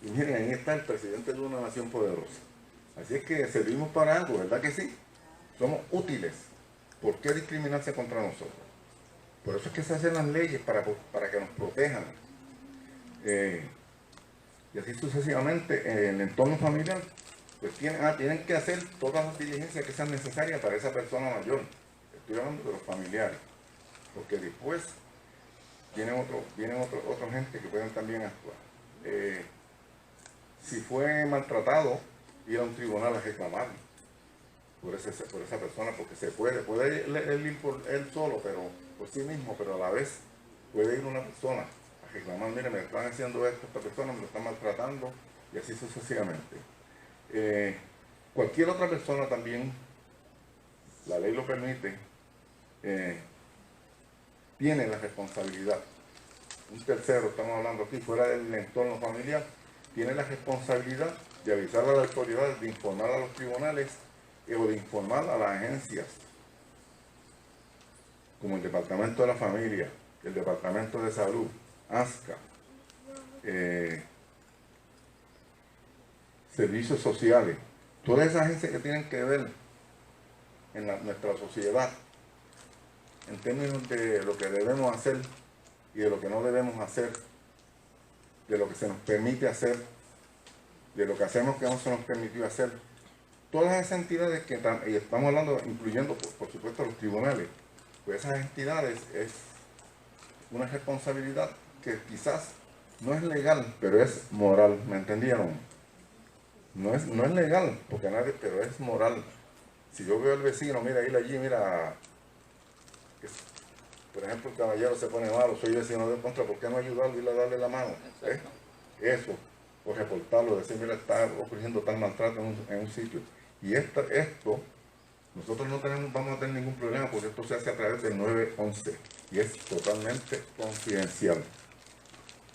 Y miren, ahí está el presidente de una nación poderosa. Así es que servimos para algo, ¿verdad que sí? Somos útiles. ¿Por qué discriminarse contra nosotros? Por eso es que se hacen las leyes para que nos protejan. Y así sucesivamente, en el entorno familiar, pues tienen que hacer todas las diligencias que sean necesarias para esa persona mayor. Estoy hablando de los familiares, porque después vienen otra gente que pueden también actuar. Si fue maltratado, ir a un tribunal a reclamar por esa persona, porque puede ir por él solo, pero por sí mismo, pero a la vez puede ir una persona a reclamar, mire, me están haciendo esto, esta persona me lo está maltratando, y así sucesivamente. Cualquier otra persona también, la ley lo permite, tiene la responsabilidad. Un tercero, estamos hablando aquí, fuera del entorno familiar, tiene la responsabilidad de avisar a las autoridades, de informar a los tribunales o de informar a las agencias, como el Departamento de la Familia, el Departamento de Salud, ASCA, servicios sociales, todas esas agencias que tienen que ver en nuestra sociedad, en términos de lo que debemos hacer y de lo que no debemos hacer, de lo que se nos permite hacer, de lo que hacemos que no se nos permitió hacer. Todas esas entidades que y estamos hablando, incluyendo por supuesto los tribunales, pues esas entidades es una responsabilidad que quizás no es legal, pero es moral, ¿me entendieron? No es legal, porque pero es moral. Si yo veo al vecino, mira, ir allí, mira, por ejemplo, el caballero se pone malo, soy vecino de contra, ¿por qué no ayudarlo y darle la mano? Eso, o reportarlo, decir, mira, está ocurriendo tal maltrato en un sitio. Y esto, nosotros no vamos a tener ningún problema porque esto se hace a través del 911 y es totalmente confidencial.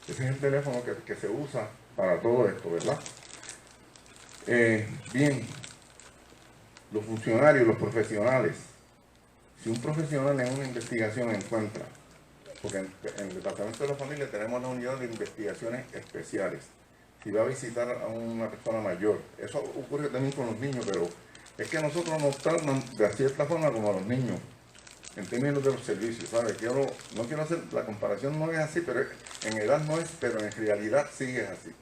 Ese es el teléfono que se usa para todo esto, ¿verdad? Bien, los funcionarios, los profesionales, si un profesional en una investigación encuentra, porque en el Departamento de la Familia tenemos la unidad de investigaciones especiales, si va a visitar a una persona mayor, eso ocurre también con los niños, pero es que nosotros nos tratan de cierta forma como a los niños, en términos de los servicios, ¿sabes? No quiero hacer, la comparación no es así, pero en edad no es, pero en realidad sí es así.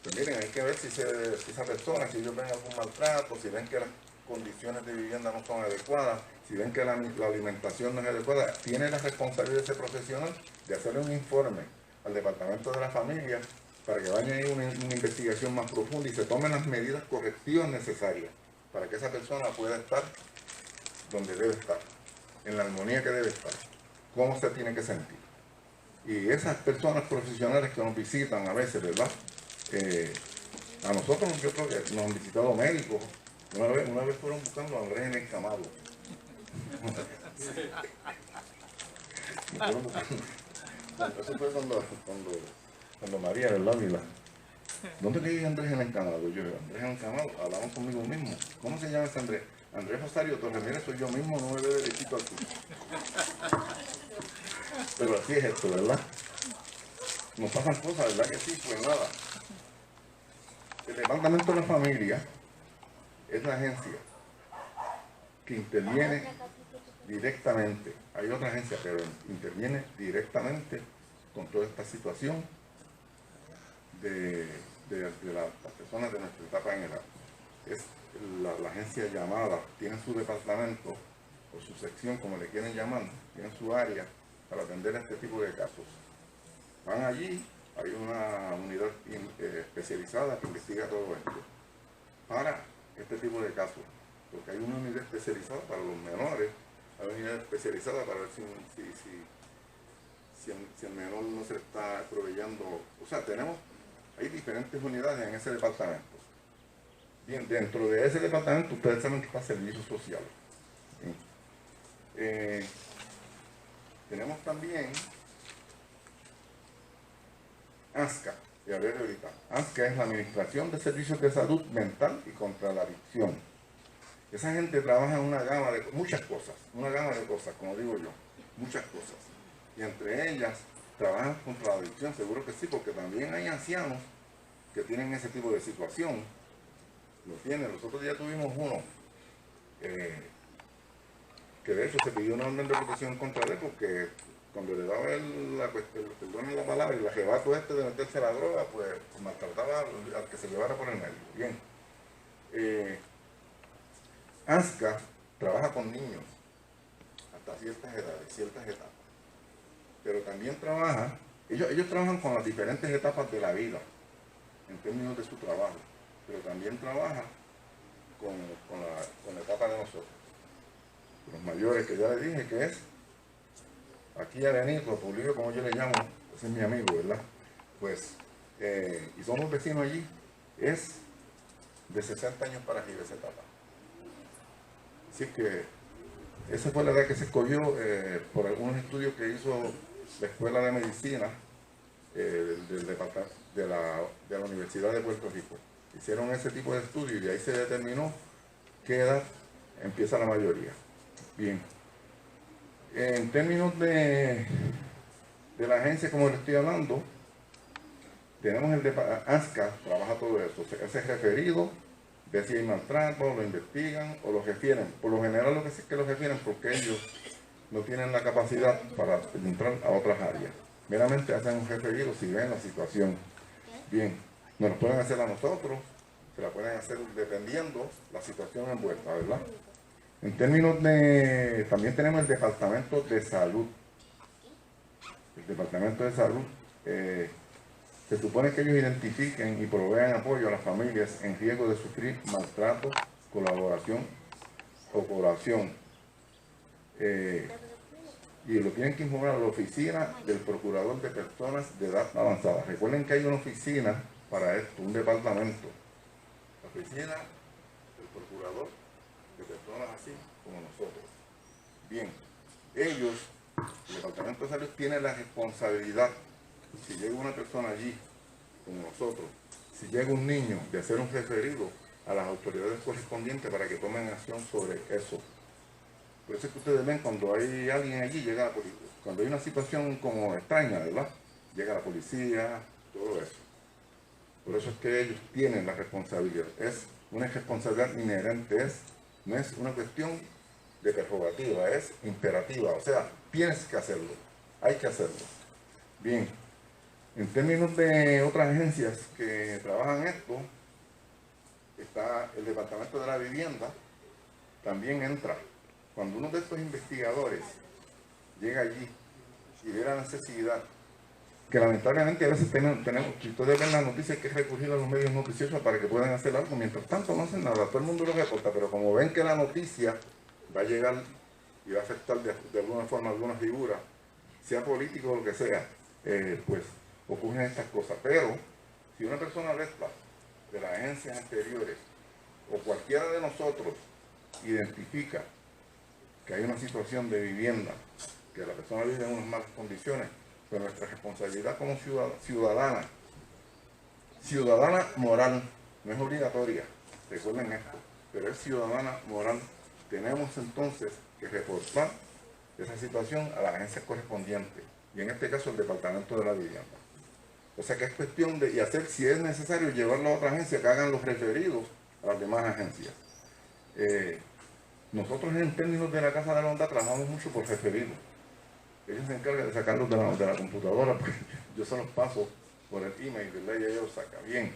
Pues miren, hay que ver si esa persona, si ellos ven algún maltrato, si ven que las condiciones de vivienda no son adecuadas, si ven que la alimentación no es adecuada, tiene la responsabilidad de ese profesional de hacerle un informe al Departamento de la Familia para que vaya a ir una investigación más profunda y se tomen las medidas correctivas necesarias para que esa persona pueda estar donde debe estar, en la armonía que debe estar, cómo se tiene que sentir. Y esas personas profesionales que nos visitan a veces, ¿verdad? A nosotros yo creo que nos han visitado médicos. Una vez fueron buscando a Andrés en el Camado. Eso fue cuando María, ¿verdad? ¿Dónde vive Andrés en el Camado? Yo, Andrés en el Camado, hablamos conmigo mismo. ¿Cómo se llama ese Andrés? Andrés Rosario Torres, mire, soy yo mismo, no me ve derechito aquí. Pero así es esto, ¿verdad? Nos pasan cosas, ¿verdad que sí? Pues nada. El Departamento de la Familia es la agencia que interviene directamente. Hay otra agencia, pero interviene directamente con toda esta situación de las personas de nuestra etapa en edad. Es la agencia llamada, tiene su departamento o su sección, como le quieren llamar, tiene su área para atender este tipo de casos. Van allí, hay una unidad especializada que investiga todo esto para este tipo de casos, porque hay una unidad especializada para los menores, hay una unidad especializada para ver si el menor no se está proveyendo, o sea, hay diferentes unidades en ese departamento. Bien, dentro de ese departamento ustedes saben que está servicios sociales. Tenemos también ASCA, y a ver ahorita. ASCA es la Administración de Servicios de Salud Mental y contra la Adicción. Esa gente trabaja en una gama de muchas cosas, como digo yo, muchas cosas. Y entre ellas trabajan contra la adicción, seguro que sí, porque también hay ancianos que tienen ese tipo de situación. Lo tienen, nosotros ya tuvimos uno que de hecho se pidió una orden de protección contra él porque cuando le daba la cuestión, perdón la palabra, el arrebato de meterse la droga, pues maltrataba al que se llevara por el medio. Bien. ANSCA trabaja con niños hasta ciertas edades, ciertas etapas. Pero también trabaja, ellos trabajan con las diferentes etapas de la vida, en términos de su trabajo, pero también trabaja con la etapa de nosotros. Los mayores, que ya les dije que es, aquí Arenito, Tulio, como yo le llamo, ese es mi amigo, ¿verdad? Pues, y somos vecinos allí, es de 60 años para arriba esa etapa. Así que esa fue la edad que se escogió por algunos estudios que hizo la Escuela de Medicina de la Universidad de Puerto Rico. Hicieron ese tipo de estudios y de ahí se determinó qué edad empieza la mayoría. Bien. En términos de la agencia, como les estoy hablando, tenemos el de ANSCA, trabaja todo eso. Ese referido, ve si hay maltrato, lo investigan o lo refieren. Por lo general lo que sé es que lo refieren porque ellos no tienen la capacidad para entrar a otras áreas. Meramente hacen un referido si ven la situación. Bien, nos lo pueden hacer a nosotros, se la pueden hacer dependiendo la situación envuelta, ¿verdad? En términos de, también tenemos el Departamento de Salud. El Departamento de Salud, se supone que ellos identifiquen y provean apoyo a las familias en riesgo de sufrir maltrato, colaboración o coerción. Y lo tienen que informar a la oficina del Procurador de Personas de Edad Avanzada. Recuerden que hay una oficina para esto, un departamento. La oficina del Procurador de Personas así como nosotros. Bien, ellos, el Departamento de Salud, tiene la responsabilidad, si llega una persona allí, como nosotros, si llega un niño, de hacer un referido a las autoridades correspondientes para que tomen acción sobre eso. Por eso es que ustedes ven cuando hay alguien allí, llega la policía. Cuando hay una situación como extraña, ¿verdad? Llega la policía, todo eso. Por eso es que ellos tienen la responsabilidad. Es una responsabilidad inherente, no es una cuestión de prerrogativa, es imperativa. O sea, tienes que hacerlo, hay que hacerlo. Bien, en términos de otras agencias que trabajan esto, está el Departamento de la Vivienda, también entra. Cuando uno de estos investigadores llega allí y ve la necesidad, que lamentablemente a veces tenemos, si ustedes ven las noticias, hay que recurrir a los medios noticiosos para que puedan hacer algo, mientras tanto no hacen nada, todo el mundo lo reporta, pero como ven que la noticia va a llegar y va a afectar de alguna forma a alguna figura, sea político o lo que sea, pues ocurren estas cosas. Pero si una persona alerta de las agencias anteriores o cualquiera de nosotros identifica que hay una situación de vivienda, que la persona vive en unas malas condiciones, pues nuestra responsabilidad como ciudadana moral, no es obligatoria, recuerden esto, pero es ciudadana moral, tenemos entonces que reportar esa situación a las agencias correspondientes, y en este caso el Departamento de la Vivienda. O sea que es cuestión de, y hacer, si es necesario, llevarlo a otra agencia que hagan los referidos a las demás agencias. Nosotros en términos de la Casa de la Bondad trabajamos mucho por referido. Ellos se encargan de sacarlos de la computadora, porque yo se los paso por el email, ¿verdad? Y ellos sacan. Bien.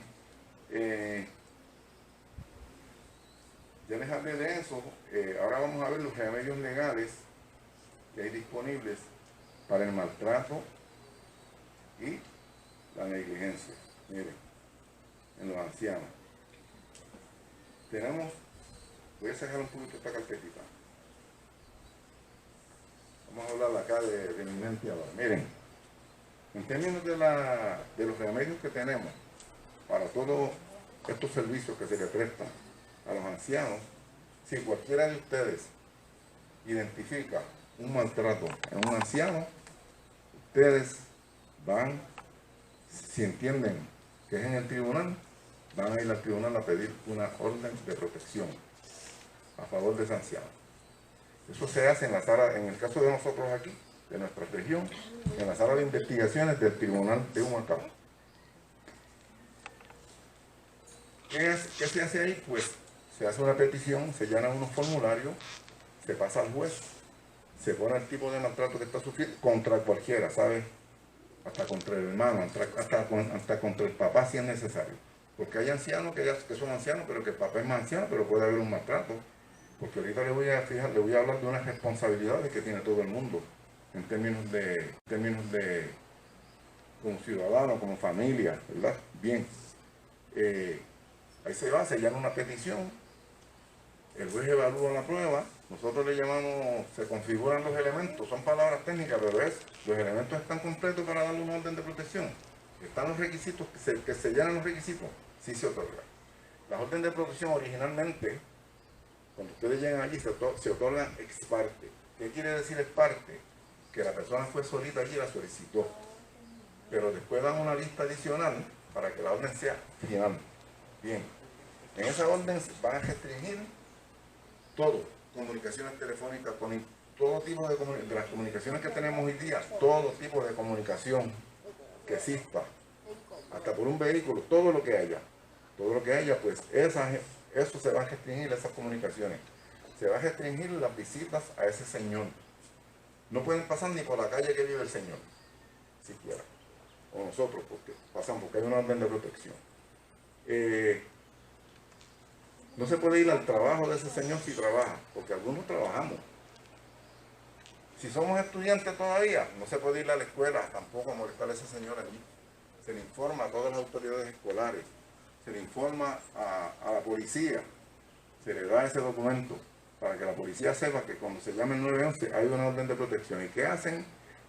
Ya les hablé de eso. Ahora vamos a ver los remedios legales que hay disponibles para el maltrato y la negligencia. Miren, en los ancianos. Tenemos, voy a sacar un poquito esta carpetita. Vamos a hablar acá de mi mente ahora. Miren, en términos de los remedios que tenemos para todos estos servicios que se le prestan a los ancianos, si cualquiera de ustedes identifica un maltrato en un anciano, ustedes van, si entienden que es en el tribunal, van a ir al tribunal a pedir una orden de protección a favor de ese anciano. Eso se hace en la sala, en el caso de nosotros aquí, de nuestra región, en la sala de investigaciones del Tribunal de Humacao. ¿Qué se hace ahí? Pues se hace una petición, se llenan unos formularios, se pasa al juez. se pone el tipo de maltrato que está sufriendo contra cualquiera, ¿sabes? Hasta contra el hermano, hasta contra el papá si es necesario. Porque hay ancianos que son ancianos, pero que el papá es más anciano, pero puede haber un maltrato. Porque ahorita le voy a hablar de unas responsabilidades que tiene todo el mundo, en términos de como ciudadano, como familia, ¿verdad? Bien. Ahí se va, se llama una petición, el juez evalúa la prueba, nosotros le llamamos, se configuran los elementos, son palabras técnicas, pero los elementos están completos para darle una orden de protección. Están los requisitos, que se llenan los requisitos, sí se otorga. Las órdenes de protección originalmente, cuando ustedes llegan allí, se otorgan ex parte. ¿Qué quiere decir ex parte? Que la persona fue solita allí y la solicitó. Pero después dan una lista adicional para que la orden sea final. Bien, en esa orden van a restringir todo, comunicaciones telefónicas, todo tipo de las comunicaciones que tenemos hoy día, todo tipo de comunicación que exista, hasta por un vehículo, todo lo que haya, pues eso se va a restringir, esas comunicaciones. Se va a restringir las visitas a ese señor. No pueden pasar ni por la calle que vive el señor, siquiera. O nosotros, porque pasan, porque hay una orden de protección. No se puede ir al trabajo de ese señor si trabaja, porque algunos trabajamos. Si somos estudiantes todavía, no se puede ir a la escuela tampoco a molestar a ese señor allí. Se le informa a todas las autoridades escolares, se le informa a la policía, se le da ese documento para que la policía sepa que cuando se llame el 911 hay una orden de protección. ¿Y qué hacen?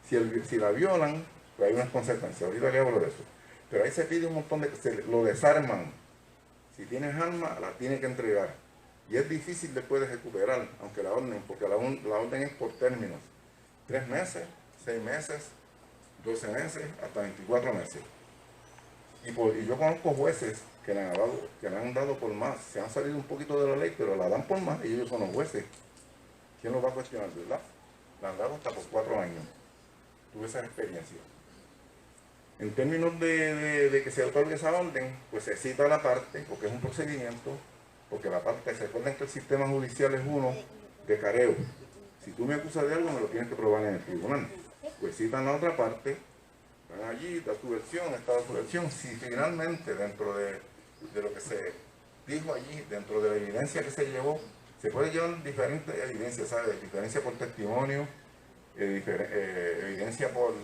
Si la violan, pues hay unas consecuencias. Ahorita le hablo de eso. Pero ahí se pide un montón de que lo desarman. Si tienes arma, la tienes que entregar. Y es difícil después de recuperar, aunque la orden, porque la orden es por términos. 3 meses, 6 meses, 12 meses, hasta 24 meses. Y yo conozco jueces que le han dado por más. Se han salido un poquito de la ley, pero la dan por más y ellos son los jueces. ¿Quién los va a cuestionar, verdad? La han dado hasta por 4 años. Tuve esa experiencia. En términos de que se otorgue esa orden, pues se cita la parte, porque es un procedimiento, porque la parte, se recuerden que el sistema judicial es uno de careo. Si tú me acusas de algo, me lo tienes que probar en el tribunal. Pues citan la otra parte, van allí, da tu versión, está tu versión. Si finalmente dentro de lo que se dijo allí, dentro de la evidencia que se llevó, se puede llevar diferentes evidencias, ¿sabes? Diferencia por testimonio, evidencia por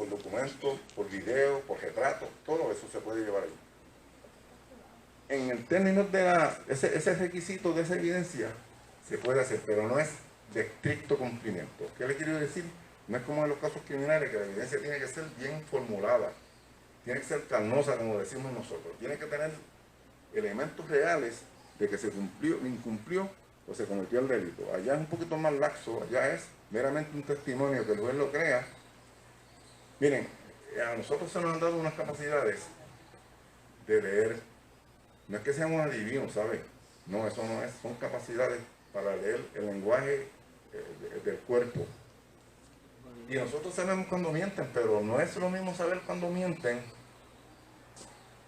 documento, por video, por retrato, todo eso se puede llevar ahí. En el término de ese requisito de esa evidencia se puede hacer, pero no es de estricto cumplimiento. ¿Qué le quiero decir? No es como en los casos criminales, que la evidencia tiene que ser bien formulada, tiene que ser carnosa, como decimos nosotros, tiene que tener elementos reales de que se incumplió o se cometió el delito. Allá es un poquito más laxo, allá es meramente un testimonio que el juez lo crea. Miren, a nosotros se nos han dado unas capacidades de leer. No es que seamos adivinos, ¿sabes? No, eso no es. Son capacidades para leer el lenguaje del cuerpo. Y nosotros sabemos cuando mienten, pero no es lo mismo saber cuando mienten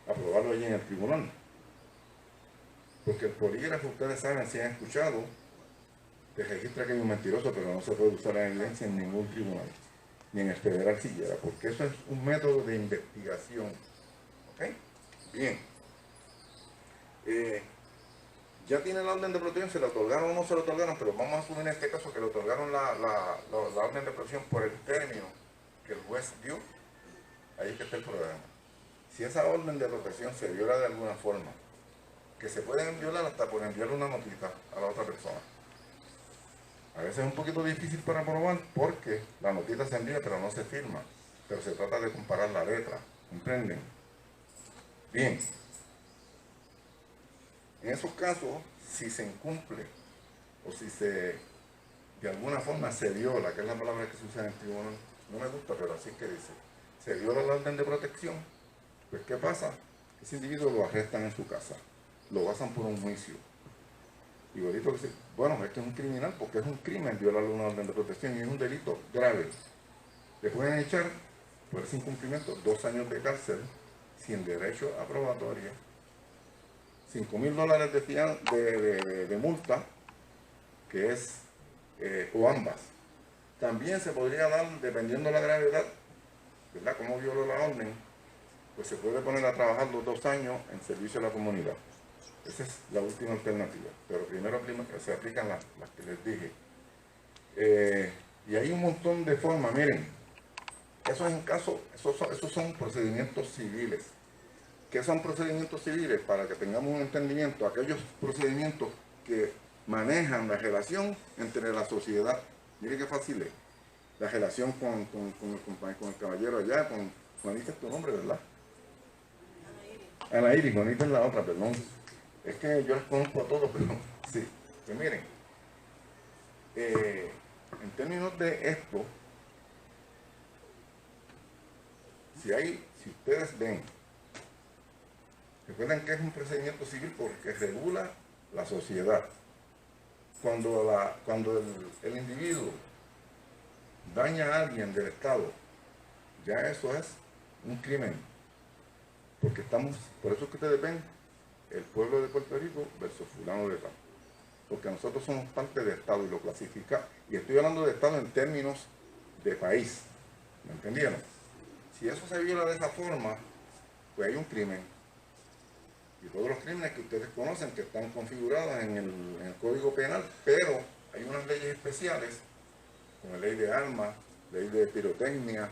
a probarlo allí en el tribunal. Porque el polígrafo, ustedes saben, si han escuchado, te registra que hay un mentiroso, pero no se puede usar la evidencia en ningún tribunal, ni en el federal siquiera, porque eso es un método de investigación. ¿Ok? Bien. Ya tiene la orden de protección, se la otorgaron o no se la otorgaron, pero vamos a asumir en este caso que le otorgaron la orden de protección por el término que el juez dio. Ahí es que está el problema. Si esa orden de protección se viola de alguna forma, que se pueden violar hasta por enviarle una notita a la otra persona. A veces es un poquito difícil para probar porque la notita se envía pero no se firma. Pero se trata de comparar la letra. ¿Comprenden? Bien. En esos casos, si se incumple o si de alguna forma se viola, que es la palabra que se usa en el tribunal, no me gusta, pero así es que dice, se viola la orden de protección, pues ¿qué pasa? Ese individuo lo arrestan en su casa, lo basan por un juicio. Igualito que se, bueno, este es un criminal porque es un crimen violar una orden de protección y es un delito grave. Le pueden echar por ese incumplimiento 2 años de cárcel sin derecho a probatoria, $5,000 de multa, que es, o ambas, También se podría dar, dependiendo de la gravedad, ¿verdad? Como violó la orden, pues se puede poner a trabajar los 2 años en servicio a la comunidad. Esa es la última alternativa. Pero primero se aplican las que les dije. Y hay un montón de formas, miren. Esos son procedimientos civiles. ¿Qué son procedimientos civiles? Para que tengamos un entendimiento, aquellos procedimientos que manejan la relación entre la sociedad. Miren qué fácil es. La relación con el caballero allá, con Juanita es tu nombre, ¿verdad? Ana Iris, Juanita es la otra, perdón. Es que yo les conozco a todos, pero sí. Pues miren, en términos de esto, si ustedes ven, recuerden que es un procedimiento civil porque regula la sociedad. Cuando el individuo daña a alguien del Estado, ya eso es un crimen. Porque por eso es que ustedes ven el pueblo de Puerto Rico versus fulano de tal. Porque nosotros somos parte del Estado y lo clasifica. Y estoy hablando de Estado en términos de país. ¿Me entendieron? Si eso se viola de esa forma, pues hay un crimen. Y todos los crímenes que ustedes conocen que están configurados en el Código Penal, pero hay unas leyes especiales, como la ley de armas, ley de pirotecnia,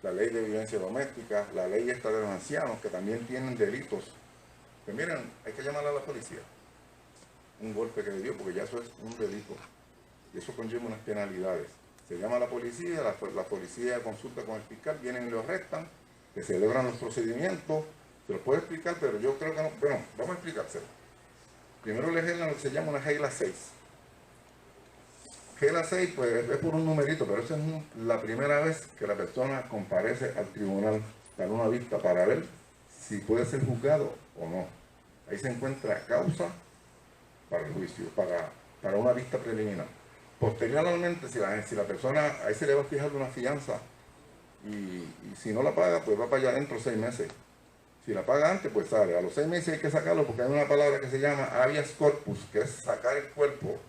la ley de violencia doméstica, la ley esta de los ancianos, que también tienen delitos. Pues miren, hay que llamar a la policía. Un golpe que le dio, porque ya eso es un delito. Y eso conlleva unas penalidades. Se llama a la policía, la policía consulta con el fiscal, vienen y lo arrestan, que celebran los procedimientos. Se los puedo explicar, pero yo creo que no. Bueno, vamos a explicárselo. Primero le reglan lo que se llama una regla 6. Regla 6, pues es por un numerito, pero esa es la primera vez que la persona comparece al tribunal para una vista para ver si puede ser juzgado o no. Ahí se encuentra causa para el juicio, para una vista preliminar. Posteriormente, si la persona, ahí se le va a fijar una fianza y si no la paga, pues va para allá adentro 6 meses. Si la paga antes, pues sale. A los 6 meses hay que sacarlo porque hay una palabra que se llama habeas corpus, que es sacar el cuerpo.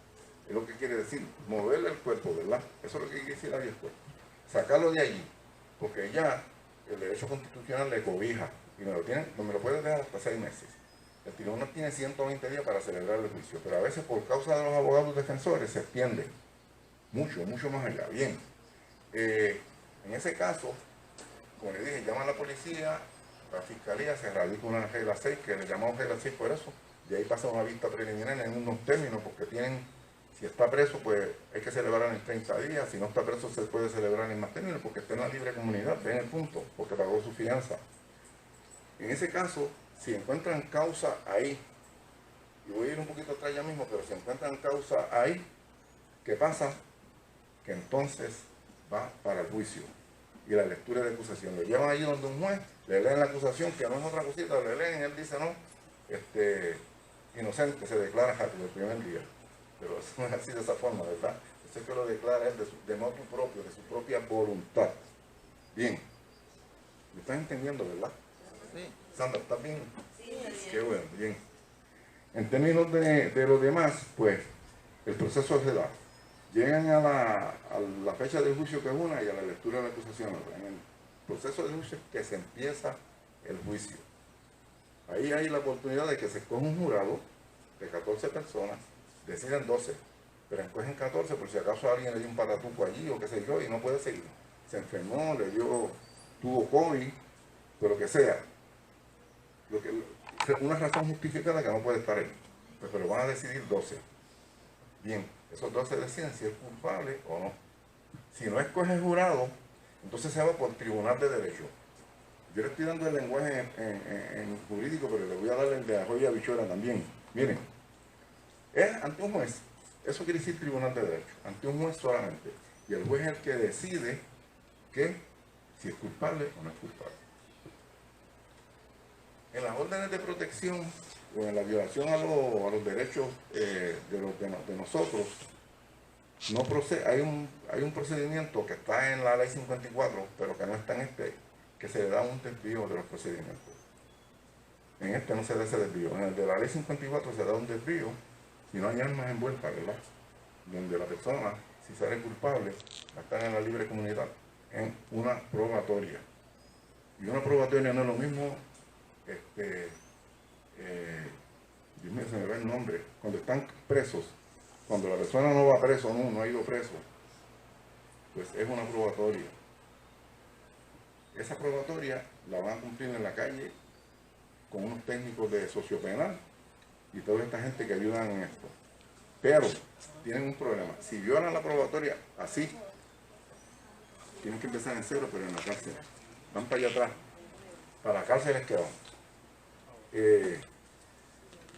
Es lo que quiere decir, moverle el cuerpo, ¿verdad? Eso es lo que quiere decir habeas corpus. Sacarlo de allí, porque ya el derecho constitucional le cobija y me lo puede dejar hasta 6 meses. El tribunal tiene 120 días para celebrar el juicio, pero a veces por causa de los abogados defensores se extiende mucho más allá. Bien, en ese caso, como le dije, llama a la policía, la fiscalía, se radica una regla 6, que le llamamos regla 6 por eso, y ahí pasa una vista preliminar en unos términos, porque si está preso, pues hay que celebrar en 30 días, si no está preso se puede celebrar en más términos, porque está en la libre comunidad, ven el punto, porque pagó su fianza. En ese caso, si encuentran causa ahí, y voy a ir un poquito atrás ya mismo, pero si encuentran causa ahí, ¿qué pasa? Que entonces va para el juicio y la lectura de acusación. Lo llevan allí donde un juez, le leen la acusación, que no es otra cosita, le leen, él dice no, inocente, se declara rápido el primer día. Pero eso no es así de esa forma, ¿verdad? Eso es que lo declara él de motu propio, de su propia voluntad. Bien, ¿me estás entendiendo, verdad? Sí. Sandra, ¿estás bien? Sí. Qué bueno, bien. En términos de lo demás, pues, el proceso se da. Llegan a la fecha del juicio que es una y a la lectura de la acusación otra. En el proceso del juicio que se empieza el juicio. Ahí hay la oportunidad de que se escoja un jurado de 14 personas, deciden 12, pero escogen 14 por si acaso alguien le dio un patatuco allí o qué sé yo y no puede seguir. Se enfermó, tuvo COVID, pero lo que sea. Una razón justificada que no puede estar ahí. Pero van a decidir 12. Bien, esos 12 deciden si es culpable o no. Si no escoge jurado, entonces se va por tribunal de derecho. Yo le estoy dando el lenguaje en jurídico, pero le voy a dar el de Arroyo y Habichuela también. Miren, es ante un juez. Eso quiere decir tribunal de derecho. Ante un juez solamente. Y el juez es el que decide si es culpable o no es culpable. En las órdenes de protección o en la violación a los derechos de nosotros, no procede, hay un procedimiento que está en la ley 54, pero que no está en que se le da un desvío de los procedimientos. En no se da ese desvío. En el de la ley 54 se da un desvío si no hay armas envueltas, ¿verdad? Donde la persona si sale culpable, va a estar en la libre comunidad, en una probatoria. Y una probatoria no es lo mismo, Dios mío, se me va el nombre, cuando están presos, cuando la persona no va preso, no ha ido preso, pues es una probatoria. Esa probatoria la van a cumplir en la calle con unos técnicos de sociopenal y toda esta gente que ayudan en esto. Pero tienen un problema. Si violan la probatoria así, tienen que empezar en cero, pero en la cárcel. Van para allá atrás. Para la cárcel es que van.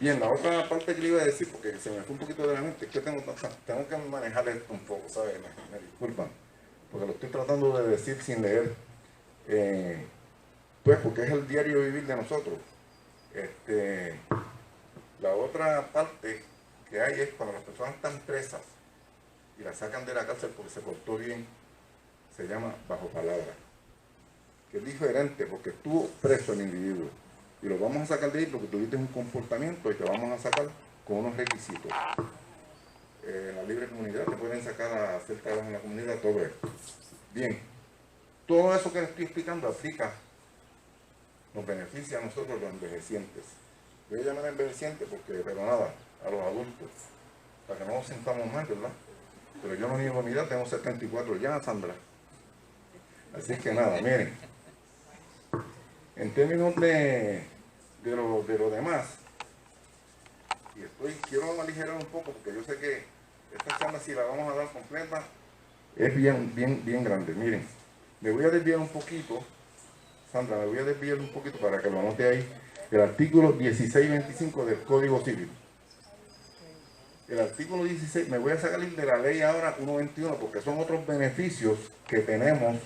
Bien, la otra parte que le iba a decir, porque se me fue un poquito de la mente, es que tengo que manejar esto un poco, ¿sabes? Me disculpan, porque lo estoy tratando de decir sin leer. Pues porque es el diario vivir de nosotros. La otra parte que hay es cuando las personas están presas y las sacan de la cárcel porque se portó bien, se llama bajo palabra, que es diferente porque estuvo preso el individuo y lo vamos a sacar de ahí porque tuviste un comportamiento y te vamos a sacar con unos requisitos. En la libre comunidad te pueden sacar a hacer trabajo en la comunidad, todo esto. Bien, todo eso que les estoy explicando aplica, nos beneficia a nosotros los envejecientes. Voy a llamar a envejecientes porque, pero nada, a los adultos, para que no nos sintamos mal, ¿verdad? Pero yo no niego mi edad, tengo 74 ya, Sandra. Así que nada, miren. En términos de lo demás, y quiero aligerar un poco porque yo sé que esta charla, si la vamos a dar completa, es bien grande. Miren, me voy a desviar un poquito, Sandra, me voy a desviar un poquito para que lo anote ahí. El artículo 1625 del Código Civil. El artículo 16, me voy a sacar de la ley ahora 121 porque son otros beneficios que tenemos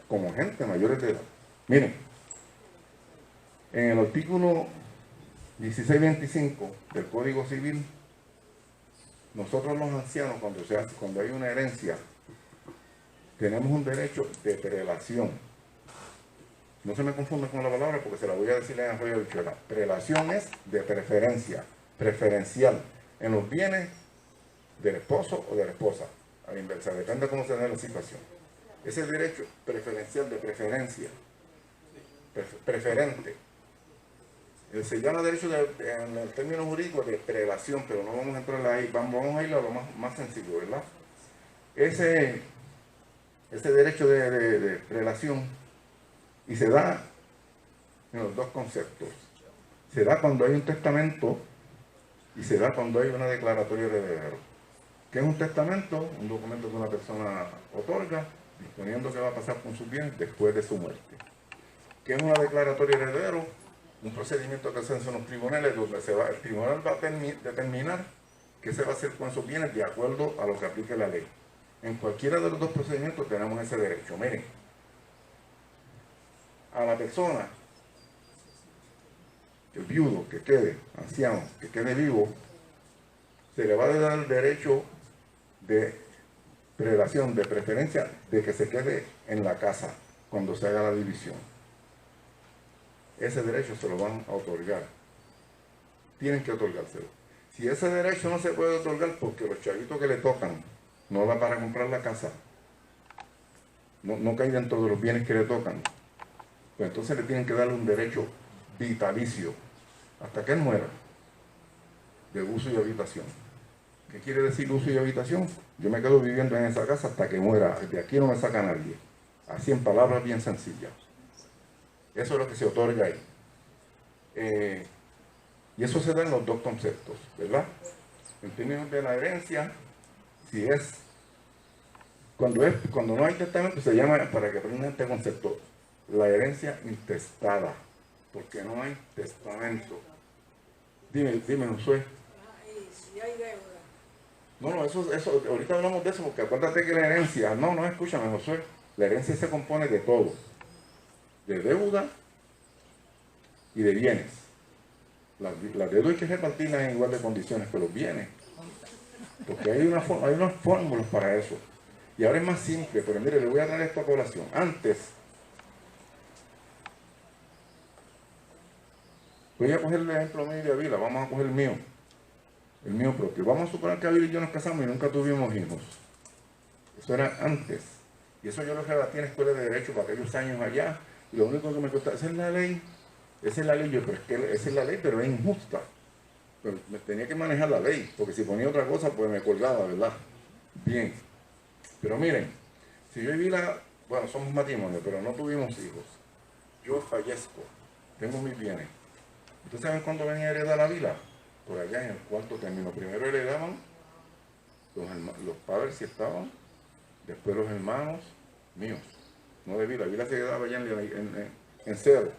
como gente mayores de edad. Miren, en el artículo 1625 del Código Civil, nosotros los ancianos, cuando hay una herencia, tenemos un derecho de prelación. No se me confunda con la palabra porque se la voy a decir en Arroyo Bichuela. Prelación es de preferencia, preferencial, en los bienes del esposo o de la esposa, a la inversa, depende de cómo se dé la situación. Ese derecho preferencial de preferencia, preferente, se llama derecho en el término jurídico de prelación, pero no vamos a entrar ahí, vamos a ir a lo más sencillo, ¿verdad? Ese derecho de prelación, y se da en los dos conceptos. Se da cuando hay un testamento y se da cuando hay una declaratoria de heredero. ¿Qué es un testamento? Un documento que una persona otorga disponiendo qué va a pasar con sus bienes después de su muerte. ¿Qué es una declaratoria de heredero? Un procedimiento que se hace en los tribunales donde el tribunal va a determinar qué se va a hacer con esos bienes de acuerdo a lo que aplique la ley. En cualquiera de los dos procedimientos tenemos ese derecho. Miren, a la persona, el viudo que quede, anciano, que quede vivo, se le va a dar el derecho de prelación, de preferencia, de que se quede en la casa cuando se haga la división. Ese derecho se lo van a otorgar. Tienen que otorgárselo. Si ese derecho no se puede otorgar porque los chavitos que le tocan no dan para comprar la casa, no cae dentro de los bienes que le tocan, pues entonces le tienen que darle un derecho vitalicio hasta que él muera, de uso y habitación. ¿Qué quiere decir uso y habitación? Yo me quedo viviendo en esa casa hasta que muera, de aquí no me saca nadie. Así en palabras bien sencillas. Eso es lo que se otorga ahí. Y eso se da en los dos conceptos, ¿verdad? En términos de la herencia, cuando no hay testamento, se llama, para que aprendan este concepto, la herencia intestada, porque no hay testamento. Dime, Josué. Si hay deuda. No, eso, ahorita hablamos de eso, porque acuérdate que la herencia, escúchame, Josué, la herencia se compone de todo, de deuda y de bienes. La deuda hay que repartirla en igual de condiciones que los bienes, porque hay unas fórmulas para eso. Y ahora es más simple, pero mire, le voy a dar esta colación. Antes, voy a coger el ejemplo mío de Avila, vamos a coger el mío propio. Vamos a suponer que Avila y yo nos casamos y nunca tuvimos hijos. Eso era antes. Y eso yo lo rebatí en la escuela de Derecho para aquellos años allá. Y lo único que me costaba, esa es la ley. Esa es la ley, yo, pero es que esa es la ley, pero es injusta. Pero me tenía que manejar la ley, porque si ponía otra cosa, pues me colgaba, ¿verdad? Bien. Pero miren, si yo viví bueno, somos matrimonios, pero no tuvimos hijos. Yo fallezco, tengo mis bienes. ¿Ustedes saben cuándo venía a heredar la vila? Por allá en el cuarto término. Primero heredaban los padres si estaban, después los hermanos míos, no de vila. Vila se quedaba allá en cero.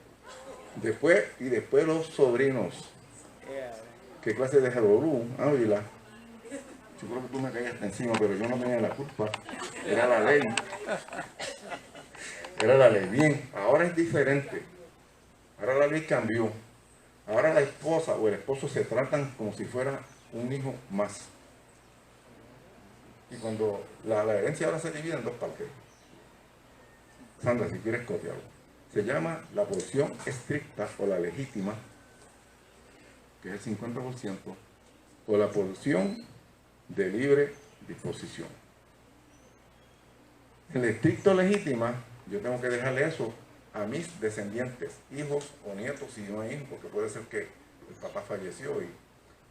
Después los sobrinos. ¿Qué clase de revolú? Vila. Yo creo que tú me caíste encima, pero yo no tenía la culpa. Era la ley. Era la ley. Bien, ahora es diferente. Ahora la ley cambió. Ahora la esposa o el esposo se tratan como si fuera un hijo más. Y cuando la herencia ahora se divide en dos partes. Sandra, si quieres copiarlo. Se llama la porción estricta o la legítima, que es el 50%, o la porción de libre disposición. En la estricto legítima, yo tengo que dejarle eso a mis descendientes, hijos o nietos, si no hay hijos, porque puede ser que el papá falleció,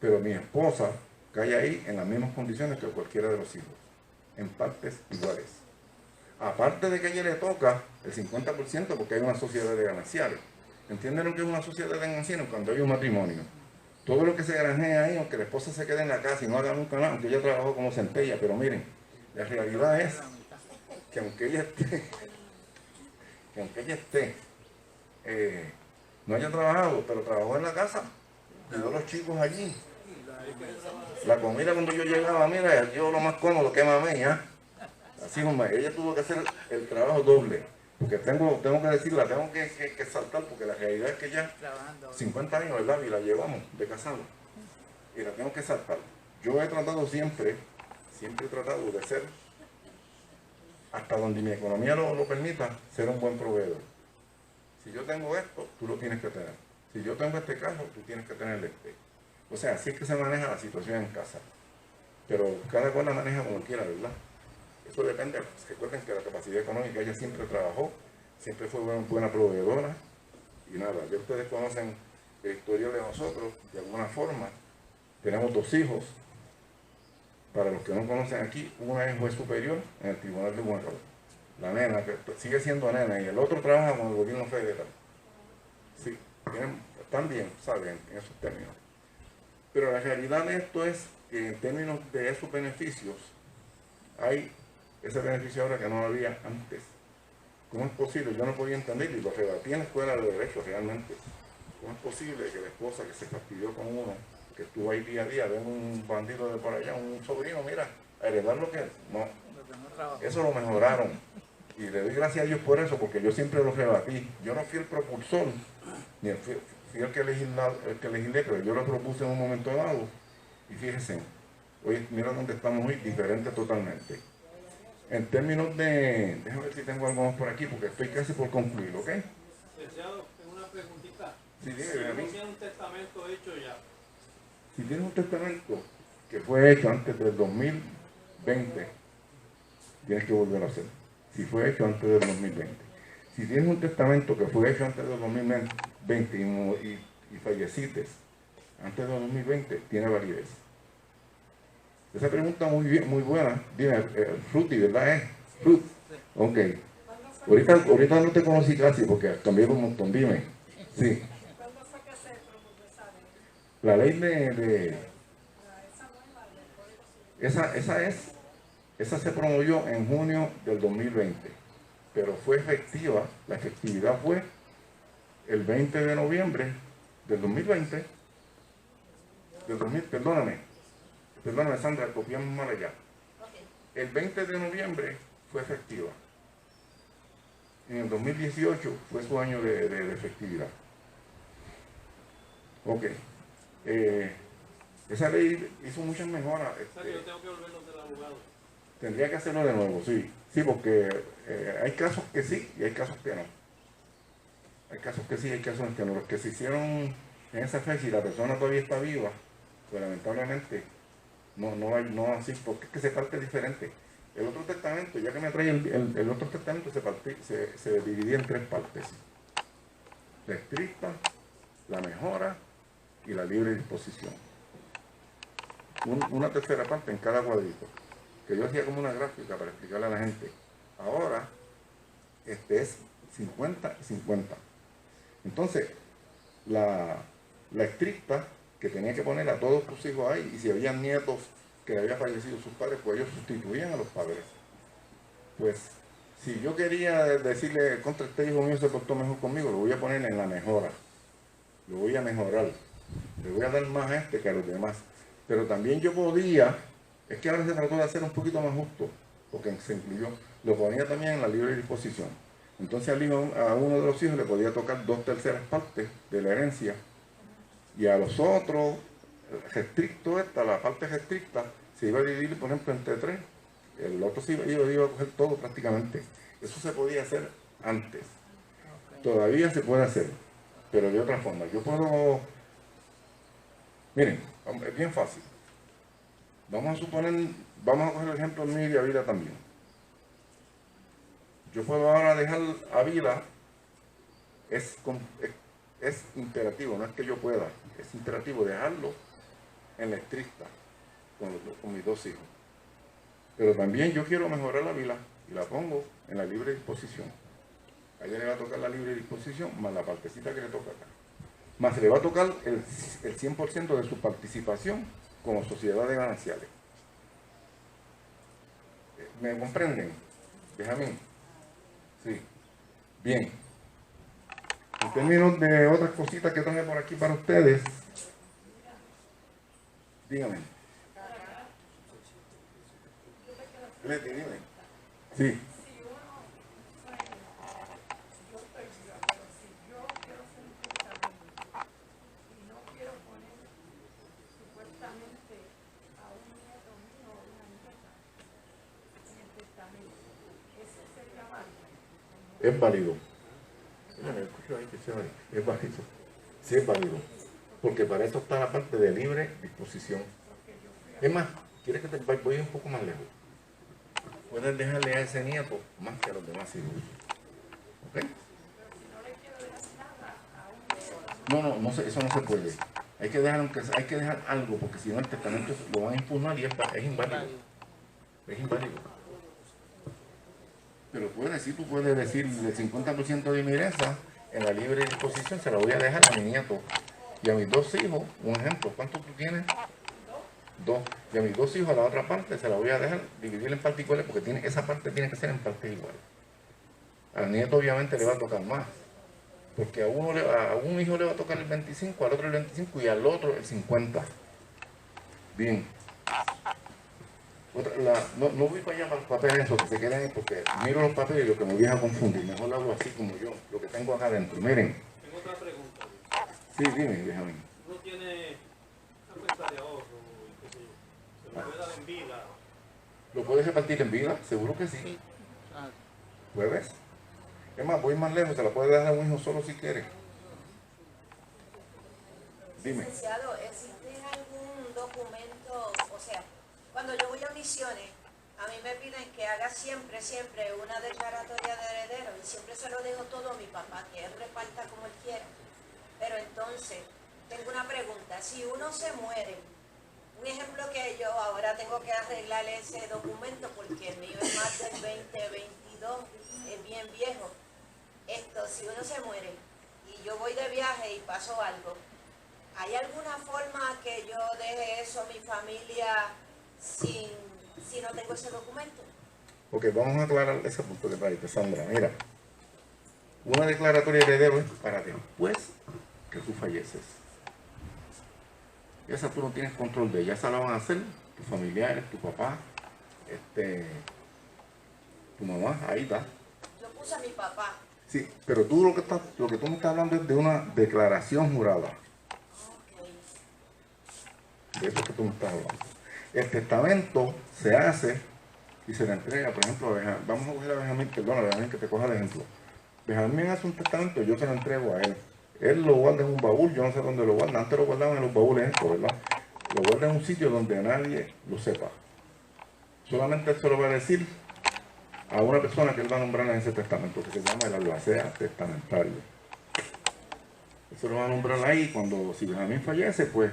pero mi esposa cae ahí en las mismas condiciones que cualquiera de los hijos, en partes iguales. Aparte de que a ella le toca el 50% porque hay una sociedad de gananciales. ¿Entienden lo que es una sociedad de gananciales? Cuando hay un matrimonio. Todo lo que se granjea ahí, aunque la esposa se quede en la casa y no haga nunca nada, aunque ella trabajó como centella, pero miren, la realidad es que aunque ella esté, no haya trabajado, pero trabajó en la casa, cuidó a los chicos allí. La comida cuando yo llegaba, mira, yo lo más cómodo que mamé, ¿ya? Así como ella tuvo que hacer el trabajo doble, porque tengo que decirla, tengo que saltar, porque la realidad es que ya 50 años, ¿verdad? Y la llevamos de casado, y la tengo que saltar. Yo he tratado siempre he tratado de ser, hasta donde mi economía lo permita, ser un buen proveedor. Si yo tengo esto, tú lo tienes que tener. Si yo tengo este carro, tú tienes que tener este. O sea, así es que se maneja la situación en casa. Pero cada cual la maneja como quiera, ¿verdad? Eso depende. Recuerden que la capacidad económica ella siempre trabajó, siempre fue buena proveedora. Y nada, ya ustedes conocen la historia de nosotros, de alguna forma. Tenemos 2 hijos. Para los que no conocen aquí, una es juez superior en el Tribunal de Guanajuato. La nena, que sigue siendo nena, y el otro trabaja con el gobierno federal. Sí, están bien, saben, en esos términos. Pero la realidad de esto es que en términos de esos beneficios, hay ese beneficio ahora que no había antes. ¿Cómo es posible? Yo no podía entender, y lo rebatí en la escuela de Derecho realmente. ¿Cómo es posible que la esposa que se fastidió con uno, que estuvo ahí día a día, ven un bandido de por allá, un sobrino, mira, a heredar lo que no? Eso lo mejoraron. Y le doy gracias a Dios por eso, porque yo siempre lo rebatí. Yo no fui el propulsor, ni fui el que legislé, pero yo lo propuse en un momento dado. Y fíjense, hoy mira dónde estamos hoy, diferente totalmente. En términos de, déjame ver si tengo algo más por aquí, porque estoy casi por concluir, ¿ok? Licenciado, tengo una preguntita. Sí, Si dime, no tiene un testamento hecho ya. Si tienes un testamento que fue hecho antes del 2020, tienes que volver a hacer. Si fue hecho antes del 2020. Si tienes un testamento que fue hecho antes del 2020 y falleciste antes del 2020, tiene validez. Esa pregunta muy buena. Dime, Fruity, ¿verdad? Fruit. Ok. Ahorita no te conocí casi porque cambié un montón. Dime. Sí. ¿Cuándo fue que se promulgó esa ley? La ley de esa se promovió en junio del 2020, pero fue efectiva, la efectividad fue el 20 de noviembre del 2020, perdóname Sandra, copiamos mal allá. El 20 de noviembre fue efectiva. En el 2018 fue su año de efectividad. Ok. Esa ley hizo muchas mejoras. O sea que yo tengo que volverlo del abogado. Tendría que hacerlo de nuevo, sí. Sí, porque hay casos que sí y hay casos que no. Hay casos que sí y hay casos que no. Los que se hicieron en esa fecha y la persona todavía está viva, pues lamentablemente no así, porque es que se parte diferente. El otro testamento, ya que me trae el otro testamento, se dividía en 3 partes. La estricta, la mejora y la libre disposición. Una tercera parte en cada cuadrito, que yo hacía como una gráfica para explicarle a la gente. Ahora, es 50 y 50. Entonces, la estricta, que tenía que poner a todos tus hijos ahí, y si había nietos que habían fallecido sus padres, pues ellos sustituían a los padres. Pues, si yo quería decirle, contra este hijo mío se portó mejor conmigo, lo voy a poner en la mejora. Lo voy a mejorar. Le voy a dar más a este que a los demás. Pero también yo podía, es que ahora se trató de hacer un poquito más justo, porque se incluyó, lo ponía también en la libre disposición. Entonces a uno de los hijos le podía tocar 2/3 partes de la herencia, y a los otros, restricto la parte restricta, se iba a dividir, por ejemplo, entre 3. El otro iba a coger todo prácticamente. Eso se podía hacer antes. Todavía se puede hacer, pero de otra forma. Yo puedo... Miren, es bien fácil. Vamos a coger el ejemplo mío y de Avila también. Yo puedo ahora dejar a Avila, es imperativo, no es que yo pueda, es imperativo dejarlo en la estricta con mis 2 hijos. Pero también yo quiero mejorar la Avila y la pongo en la libre disposición. A ella le va a tocar la libre disposición más la partecita que le toca acá. Más le va a tocar el 100% de su participación como sociedad de gananciales. ¿Me comprenden? Benjamín. Sí. Bien. En términos de otras cositas que traje por aquí para ustedes, dígame. Leti, dime. Sí. Es válido. Es válido. Sí, es válido. Porque para eso está la parte de libre disposición. Es más, ¿quieres que voy un poco más lejos? Puedes dejarle a ese nieto más que a los demás hijos. ¿Ok? No, eso no se puede. Hay que dejar algo, porque si no el testamento lo van a impugnar y es inválido. Es inválido. Pero tú puedes decir el 50% de mi herencia en la libre disposición se la voy a dejar a mi nieto y a mis 2 hijos. Un ejemplo, ¿cuántos tú tienes? 2. Y a mis 2 hijos a la otra parte se la voy a dejar dividir en partes iguales, porque esa parte tiene que ser en partes iguales. Al nieto obviamente le va a tocar más, porque a un hijo le va a tocar el 25, al otro el 25 y al otro el 50. Bien. No voy para allá para los papeles esos que se quedan ahí, porque miro los papeles y lo que me voy a confundir. Mejor lo hago así como yo, lo que tengo acá adentro. Miren. Tengo otra pregunta. Sí, dime, déjame. Uno tiene una cuenta de ahorro, qué sé yo, se lo puede dar en vida. ¿Lo puedes repartir en vida? Seguro que sí. ¿Puedes? Es más, voy más lejos, se la puedes dar a un hijo solo si quieres. Dime. Licenciado, ¿existe algún documento, o sea, cuando yo voy a misiones, a mí me piden que haga siempre una declaratoria de heredero y siempre se lo dejo todo a mi papá, que él reparta como él quiera. Pero entonces, tengo una pregunta, si uno se muere, un ejemplo que yo ahora tengo que arreglar ese documento porque el mío es más del 2022, es bien viejo. Si uno se muere y yo voy de viaje y pasó algo, ¿hay alguna forma que yo deje eso a mi familia si no tengo ese documento? Ok, vamos a aclarar ese punto que traiste, Sandra. Mira, una declaratoria de heredero es para después que tú falleces. Esa tú no tienes control de ella, esa la van a hacer tus familiares, tu papá, tu mamá, ahí está. Yo puse a mi papá. Sí, pero tú lo que tú me estás hablando es de una declaración jurada. De eso que tú me estás hablando. El testamento se hace y se le entrega, por ejemplo, a Benjamín. Vamos a coger a Benjamín, perdona, Benjamín, que te coja el ejemplo. Benjamín hace un testamento, yo se lo entrego a él. Él lo guarda en un baúl, yo no sé dónde lo guarda. Antes lo guardaban en los baúles estos, ¿verdad? Lo guarda en un sitio donde nadie lo sepa. solamente él se lo va a decir a una persona que él va a nombrar en ese testamento, que se llama el albacea testamentario. Eso lo va a nombrar ahí cuando, si Benjamín fallece, pues,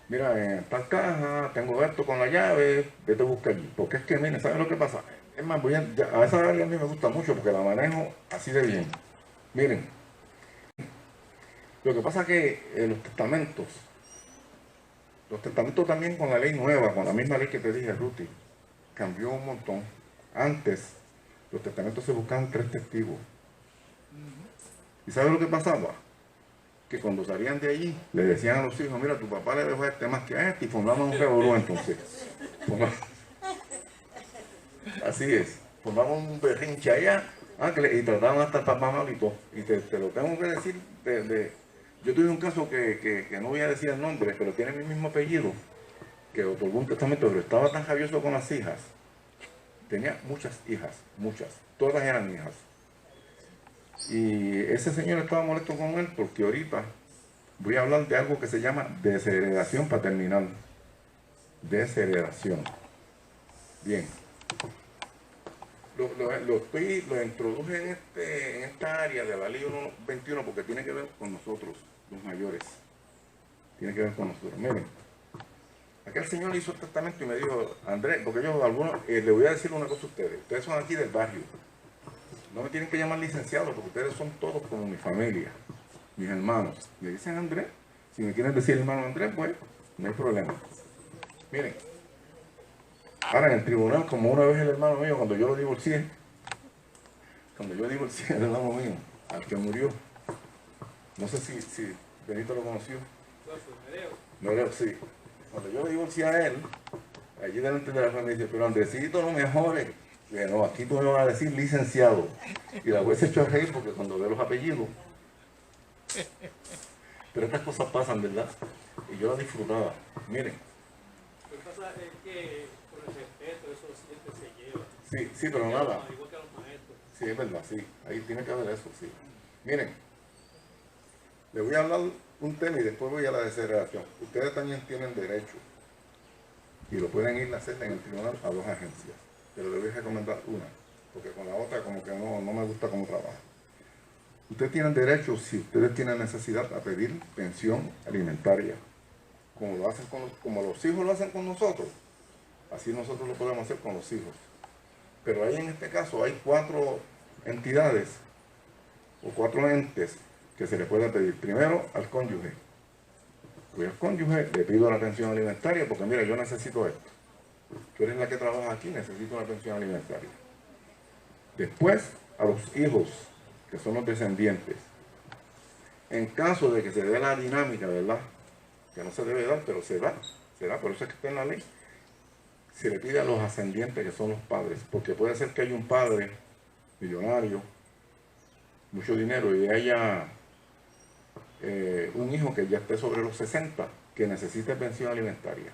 mira, en tal caja, tengo esto con la llave, vete a buscar allí. Porque es que, miren, ¿saben lo que pasa? Es más, a esa área a mí me gusta mucho porque la manejo así de bien. Miren, lo que pasa es que los testamentos también con la ley nueva, con la misma ley que te dije, Ruti, cambió un montón. Antes, los testamentos se buscaban 3 testigos. ¿Y sabes lo que pasaba? Que cuando salían de allí, le decían a los hijos, mira, tu papá le dejó a este más que a este, y formaban un revolú entonces. Así es, formaban un berrinche allá, y trataban hasta el papá mal y todo. Y te lo tengo que decir, yo tuve un caso que no voy a decir el nombre, pero tiene mi mismo apellido, que otorgó un testamento, pero estaba tan rabioso con las hijas. Tenía muchas hijas, todas eran hijas. Y ese señor estaba molesto con él porque ahorita voy a hablar de algo que se llama desheredación paternal. Desheredación. Bien. Lo introduje en esta área de la ley 121 porque tiene que ver con nosotros, los mayores. Tiene que ver con nosotros. Miren, aquel señor hizo el testamento y me dijo, Andrés, porque yo le voy a decir una cosa a ustedes son aquí del barrio. No me tienen que llamar licenciado porque ustedes son todos como mi familia, mis hermanos. Me dicen Andrés, si me quieren decir hermano Andrés, pues no hay problema. Miren, ahora en el tribunal, como una vez el hermano mío, cuando yo divorcié, el hermano mío, al que murió, no sé si Benito lo conoció. Mereo, sí. Cuando yo lo divorcié a él, allí delante de la familia, dice, pero Andresito, no me jores. No, aquí tú me vas a decir licenciado. Y la juez se echó a reír porque cuando ve los apellidos. Pero estas cosas pasan, ¿verdad? Y yo las disfrutaba. Miren. Lo que pasa es que por el respeto eso siempre se lleva. Sí, pero nada. Igual que a los maestros. Sí, es verdad, sí. Ahí tiene que haber eso, sí. Miren. Le voy a hablar un tema y después voy a la desheredación. Ustedes también tienen derecho. Y lo pueden ir a hacer en el tribunal a 2 agencias. Pero le voy a recomendar una, porque con la otra como que no me gusta cómo trabaja. Ustedes tienen derecho, si ustedes tienen necesidad, a pedir pensión alimentaria, como los hijos lo hacen con nosotros, así nosotros lo podemos hacer con los hijos. Pero ahí en este caso hay 4 entidades o 4 entes que se le puede pedir. Primero al cónyuge. Voy al cónyuge, le pido la pensión alimentaria porque mira, yo necesito esto. Tú eres la que trabaja aquí, necesito una pensión alimentaria. Después, a los hijos, que son los descendientes. En caso de que se dé la dinámica, ¿verdad? Que no se debe dar, pero se da, por eso es que está en la ley. Se le pide a los ascendientes, que son los padres, porque puede ser que haya un padre millonario, mucho dinero, y haya un hijo que ya esté sobre los 60, que necesite pensión alimentaria.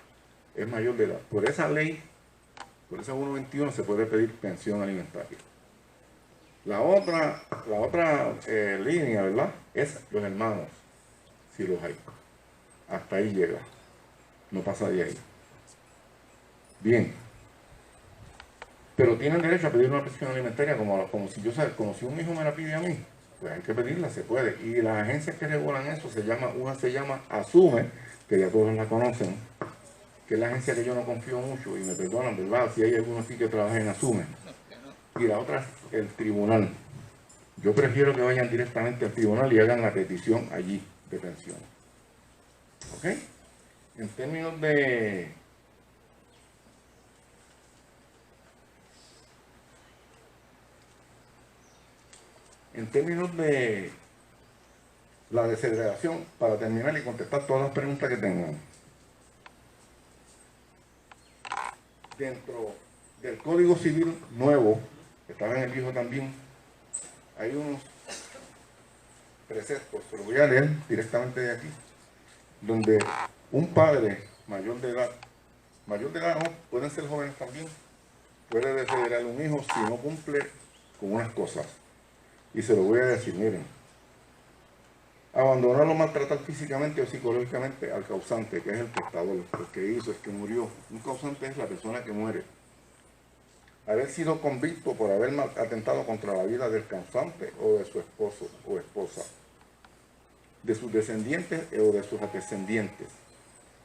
Es mayor de edad. Por esa ley, por esa 121 se puede pedir pensión alimentaria. La otra línea, ¿verdad? Es los hermanos, si los hay. Hasta ahí llega. No pasa de ahí. Bien. Pero tienen derecho a pedir una pensión alimentaria como si un hijo me la pide a mí. Pues hay que pedirla, se puede. Y las agencias que regulan eso, una se llama Asume, que ya todos la conocen, que es la agencia que yo no confío mucho, y me perdonan, ¿verdad? Si hay algunos aquí que trabajan en Asume. Y la otra es el tribunal. Yo prefiero que vayan directamente al tribunal y hagan la petición allí de pensión. ¿Ok? En términos de... la desheredación, para terminar y contestar todas las preguntas que tengan. Dentro del Código Civil nuevo, que estaba en el viejo también, hay unos preceptos, se los voy a leer directamente de aquí, donde un padre mayor de edad no, pueden ser jóvenes también, puede desheredar un hijo si no cumple con unas cosas. Y se lo voy a decir, miren, abandonar o maltratar físicamente o psicológicamente al causante, que es el testador, el que hizo, el que murió. Un causante es la persona que muere. haber sido convicto por haber atentado contra la vida del causante o de su esposo o esposa, de sus descendientes o de sus descendientes.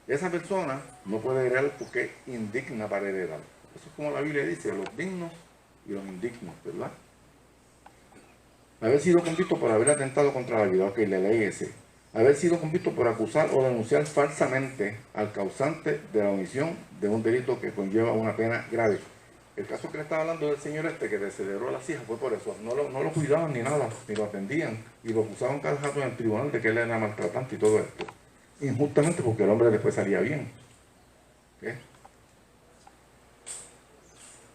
Esa persona no puede heredar porque es indigna para heredar. Eso es como la Biblia dice, los dignos y los indignos, ¿verdad? Haber sido convicto por haber atentado contra la vida, ok, la ley ese. Haber sido convicto por acusar o denunciar falsamente al causante de la omisión de un delito que conlleva una pena grave. El caso que le estaba hablando del señor este que desheredó a las hijas fue por eso. No lo cuidaban ni nada, ni lo atendían. Y lo acusaban cada rato en el tribunal de que él era maltratante y todo esto. Injustamente porque el hombre después salía bien. ¿Okay?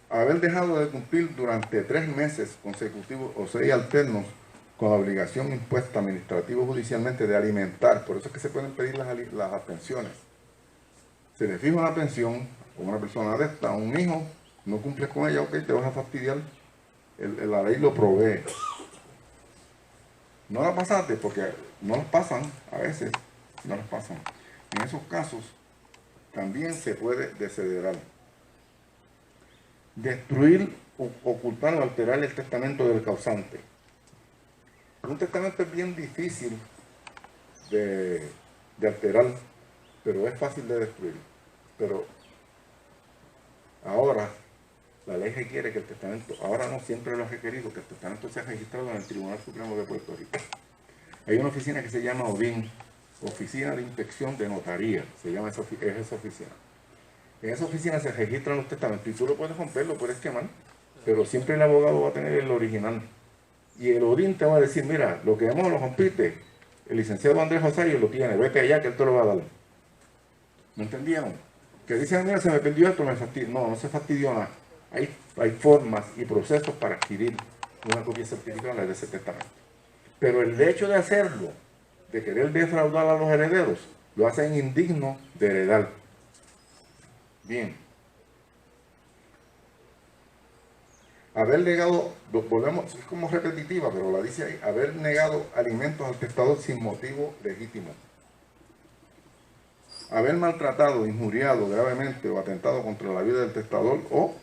Haber dejado de cumplir durante 3 meses consecutivos o 6 alternos con la obligación impuesta administrativo judicialmente de alimentar. Por eso es que se pueden pedir las pensiones. Se le fija una pensión a una persona de esta, a un hijo, no cumples con ella, ok, te vas a fastidiar. La ley lo provee. No la pasaste porque no las pasan a veces, no las pasan. En esos casos también se puede desheredar. Destruir, ocultar o alterar el testamento del causante. Un testamento es bien difícil de alterar, pero es fácil de destruir. Pero ahora la ley requiere que el testamento, ahora no siempre lo ha requerido, que el testamento sea registrado en el Tribunal Supremo de Puerto Rico. Hay una oficina que se llama ODIN, Oficina de Inspección de Notaría, se llama esa oficina. En esa oficina se registran los testamentos y tú lo puedes romper, lo puedes quemar, pero siempre el abogado va a tener el original. Y el ODIN te va a decir, mira, lo que hemos lo rompiste, el licenciado Andrés Rosario lo tiene, vete allá que él te lo va a dar. ¿Me entendieron? Que dicen, mira, se me perdió esto, me fastidió. No, no se fastidió nada. Hay formas y procesos para adquirir una copia certificada de ese testamento. Pero el hecho de hacerlo, de querer defraudar a los herederos, lo hacen indigno de heredar. Bien. Haber negado, volvemos, es como repetitiva, pero la dice ahí, haber negado alimentos al testador sin motivo legítimo. Haber maltratado, injuriado gravemente o atentado contra la vida del testador o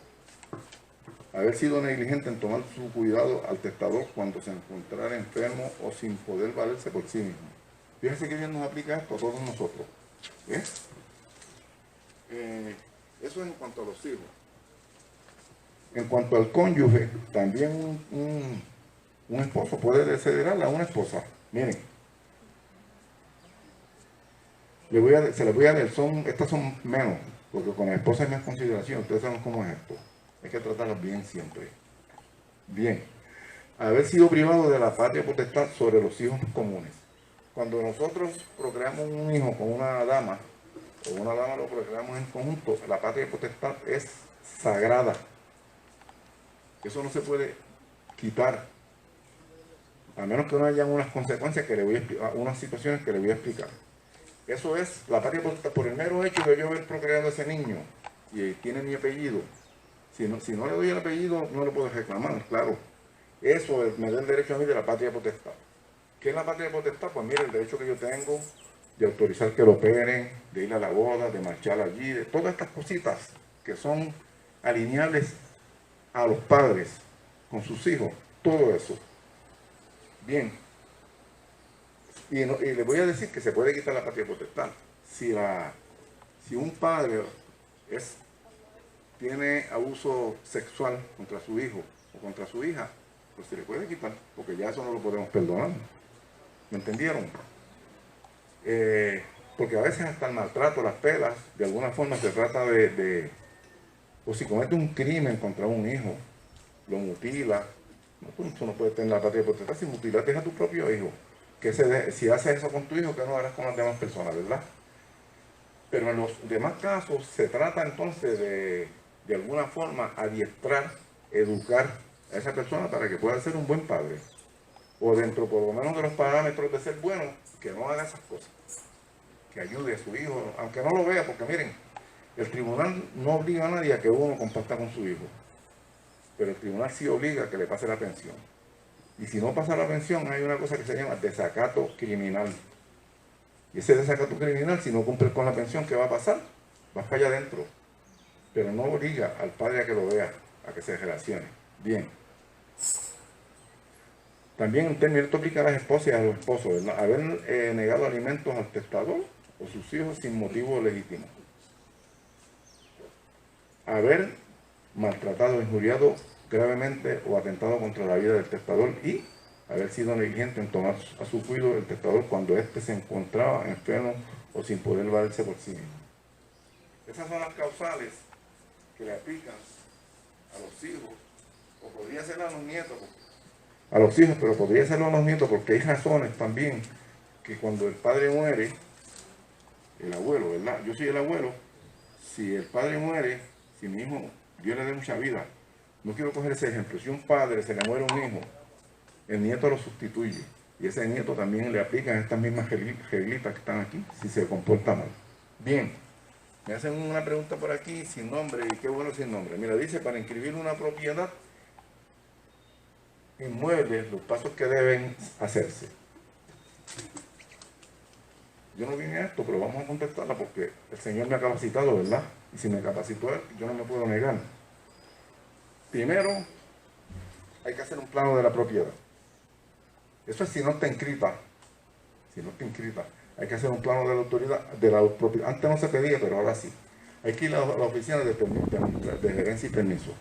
haber sido negligente en tomar su cuidado al testador cuando se encontrara enfermo o sin poder valerse por sí mismo. Fíjense que bien nos aplica esto a todos nosotros. Eso es en cuanto a los hijos. En cuanto al cónyuge, también un esposo puede desheredar a una esposa. Miren, se les voy a leer, estas son menos, porque con la esposa hay más consideración. Ustedes saben cómo es esto. Hay que tratarlas bien siempre. Bien, haber sido privado de la patria potestad sobre los hijos comunes. Cuando nosotros procreamos un hijo con una dama, o una dama lo procreamos en conjunto, la patria potestad es sagrada. Eso no se puede quitar, a menos que no haya unas consecuencias que le voy a explicar, unas situaciones que le voy a explicar. Eso es la patria potestad por el mero hecho de yo haber procreado a ese niño y tiene mi apellido. Si no le doy el apellido, no lo puedo reclamar, claro. Eso me da el derecho a mí de la patria potestad. ¿Qué es la patria potestad? Pues mire, el derecho que yo tengo de autorizar que lo operen, de ir a la boda, de marchar allí, de todas estas cositas que son alineables a los padres con sus hijos, todo eso. Bien. Y les voy a decir que se puede quitar la patria potestad. Si un padre tiene abuso sexual contra su hijo o contra su hija, pues se le puede quitar, porque ya eso no lo podemos perdonar. ¿Me entendieron? Porque a veces hasta el maltrato, las pelas, de alguna forma se trata o si comete un crimen contra un hijo, lo mutila, tú no puedes tener la patria potestad si mutilaste a tu propio hijo. Si haces eso con tu hijo, que no harás con las demás personas, ¿verdad? Pero en los demás casos se trata entonces de alguna forma adiestrar, educar a esa persona para que pueda ser un buen padre. O dentro por lo menos de los parámetros de ser bueno, que no haga esas cosas. Que ayude a su hijo, aunque no lo vea, porque miren, el tribunal no obliga a nadie a que uno comparta con su hijo. Pero el tribunal sí obliga a que le pase la pensión. Y si no pasa la pensión, hay una cosa que se llama desacato criminal. Y ese desacato criminal, si no cumple con la pensión, ¿qué va a pasar? Vas para allá adentro. Pero no obliga al padre a que lo vea. a que se relacione. Bien. También un término esto aplica a las esposas y a los esposos, ¿verdad? Haber negado alimentos al testador o sus hijos sin motivo legítimo. Haber maltratado, injuriado gravemente o atentado contra la vida del testador y haber sido negligente en tomar a su cuidado el testador cuando éste se encontraba enfermo o sin poder valerse por sí mismo. Esas son las causales que le aplican a los hijos, o podría ser a los nietos, a los hijos, pero podría ser a los nietos porque hay razones también que cuando el padre muere, el abuelo, ¿verdad? Yo soy el abuelo, si el padre muere, si mi hijo, Dios le dé mucha vida, no quiero coger ese ejemplo, si un padre se le muere un hijo, el nieto lo sustituye y ese nieto también le aplican estas mismas reglitas que están aquí si se comporta mal. Bien, me hacen una pregunta por aquí sin nombre y qué bueno sin nombre. Mira, dice para inscribir una propiedad inmueble, los pasos que deben hacerse. Yo no vine a esto, pero vamos a contestarla porque el Señor me ha capacitado, ¿verdad? Y si me capacitó Él, yo no me puedo negar. Primero, hay que hacer un plano de la propiedad. Eso es si no está inscrita. Si no está inscrita, hay que hacer un plano de la autoridad, de la propiedad. Antes no se pedía, pero ahora sí. Hay que ir a la oficina de gerencia y permiso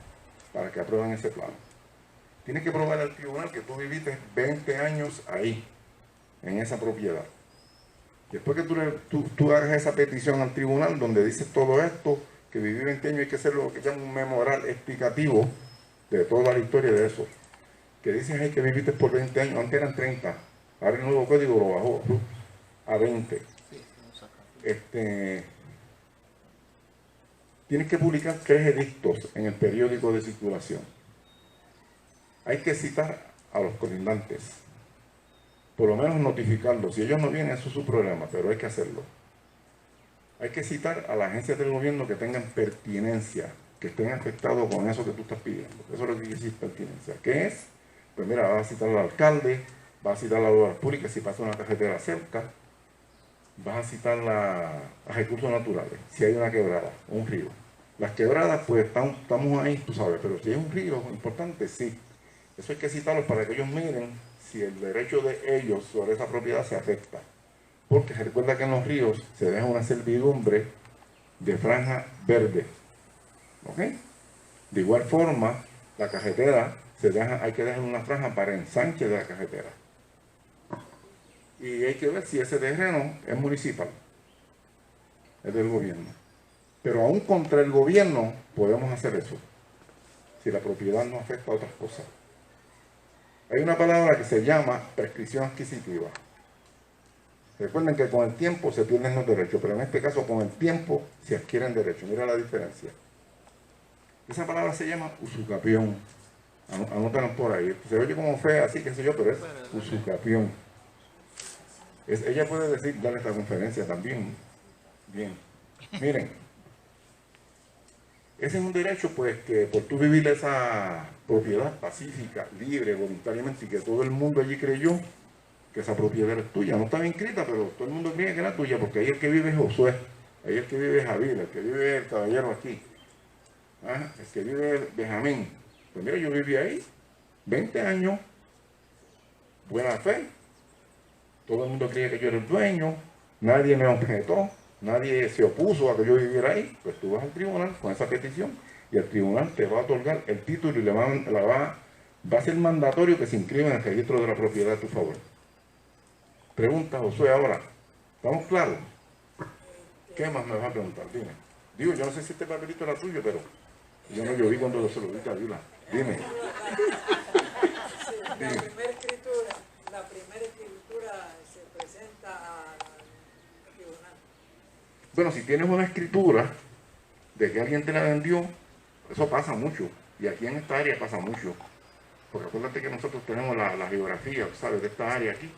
para que aprueben ese plano. Tienes que probar al tribunal que tú viviste 20 años ahí, en esa propiedad. Después que tú hagas esa petición al tribunal donde dices todo esto, que viví 20 años, hay que hacer lo que llama un memorial explicativo de toda la historia de eso. Que dices ahí que viviste por 20 años, antes eran 30, ahora el nuevo código lo bajó a 20. Tienes que publicar 3 edictos en el periódico de circulación. Hay que citar a los colindantes, por lo menos notificarlos. Si ellos no vienen, eso es su problema, pero hay que hacerlo. Hay que citar a las agencias del gobierno que tengan pertinencia, que estén afectados con eso que tú estás pidiendo. Eso es lo que quiere decir pertinencia. ¿Qué es? Pues mira, vas a citar al alcalde, vas a citar a las obras públicas si pasa una carretera cerca, vas a citar a recursos naturales, si hay una quebrada, un río. Las quebradas, pues estamos ahí, tú sabes, pero si hay un río importante, sí. Eso hay que citarlos para que ellos miren si el derecho de ellos sobre esa propiedad se afecta. Porque se recuerda que en los ríos se deja una servidumbre de franja verde. ¿Ok? De igual forma, la carretera hay que dejar una franja para ensanche de la carretera. Y hay que ver si ese terreno es municipal, es del gobierno. Pero aún contra el gobierno podemos hacer eso, si la propiedad no afecta a otras cosas. Hay una palabra que se llama prescripción adquisitiva. Recuerden que con el tiempo se pierden los derechos, pero en este caso con el tiempo se adquieren derechos. Mira la diferencia. Esa palabra se llama usucapión. Anótanos por ahí. Se oye como fea, así que sé yo, pero es usucapión. Ella puede dar esta conferencia también. Bien. Miren. Ese es un derecho, pues, que por tú vivir esa propiedad pacífica, libre, voluntariamente, y que todo el mundo allí creyó que esa propiedad es tuya. No estaba inscrita, pero todo el mundo cree que era tuya, porque ahí el que vive es Josué, ahí el que vive es Javier, el que vive es el caballero aquí, el que vive es Benjamín. Pues mira, yo viví ahí 20 años, buena fe, todo el mundo creía que yo era el dueño, nadie me objetó, nadie se opuso a que yo viviera ahí. Pues tú vas al tribunal con esa petición y el tribunal te va a otorgar el título y va a ser mandatorio que se inscriba en el registro de la propiedad a tu favor. Pregunta, Josué, ahora, ¿estamos claros? ¿Qué más me vas a preguntar? Dime. Digo, yo no sé si este papelito era tuyo, pero yo no lloví cuando se lo dije a Dila. Dime. La primera escritura se presenta al tribunal. Bueno, si tienes una escritura de que alguien te la vendió, eso pasa mucho. Y aquí en esta área pasa mucho. Porque acuérdate que nosotros tenemos la geografía, ¿sabes? De esta área aquí.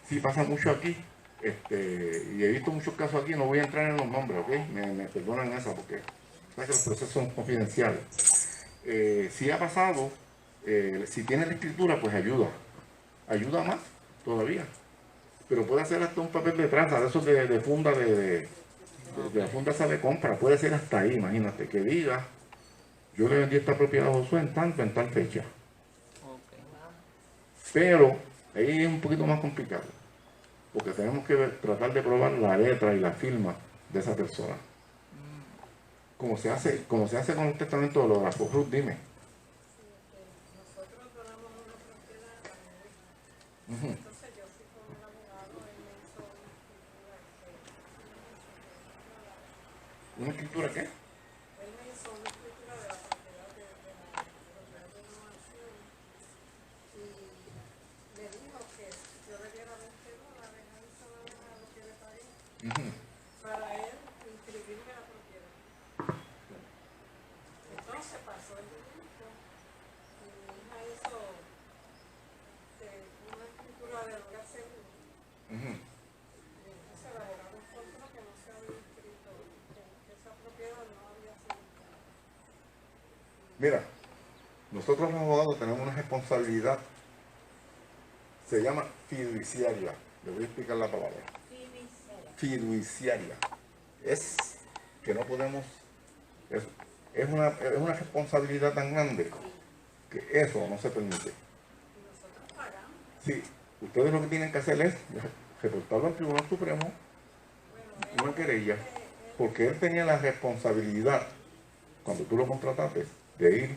Sí, pasa mucho aquí. Y he visto muchos casos aquí, no voy a entrar en los nombres, ¿ok? Me perdonan esa porque sabes que los procesos son confidenciales. Si ha pasado, si tiene la escritura, pues ayuda. Ayuda más todavía. Pero puede hacer hasta un papel de traza, de esos de funda de la funda esa de compra. Puede ser hasta ahí, imagínate, que diga, yo le vendí esta propiedad a Josué en tal fecha. Ok. Pero ahí es un poquito más complicado, porque tenemos que tratar de probar la letra y la firma de esa persona. Como se hace con el testamento holográfico. Ruth, dime. Nosotros donamos una propiedad a mi hija. Ujú. Entonces yo fui con un abogado, él me hizo una escritura. ¿Una escritura qué? Él me hizo una escritura de la propiedad de donación y me dijo que yo le diera $20 a eso lo que le pagué Ujú. para él inscribirme a la propiedad. Entonces pasó el tiempo y mi hija hizo una escritura de hogar seguro. Ujú. Y entonces el abogado encontró que no se había inscrito, que esa propiedad no había sido inscrita. Mira, nosotros los abogados tenemos una responsabilidad, se llama fiduciaria. Le voy a explicar la palabra. Fiduciaria. Es que no podemos, es una responsabilidad tan grande que eso no se permite. Y nosotros pagamos. Sí, ustedes lo que tienen que hacer es reportarlo al Tribunal Supremo, una querella, porque él tenía la responsabilidad, cuando tú lo contrataste, de ir.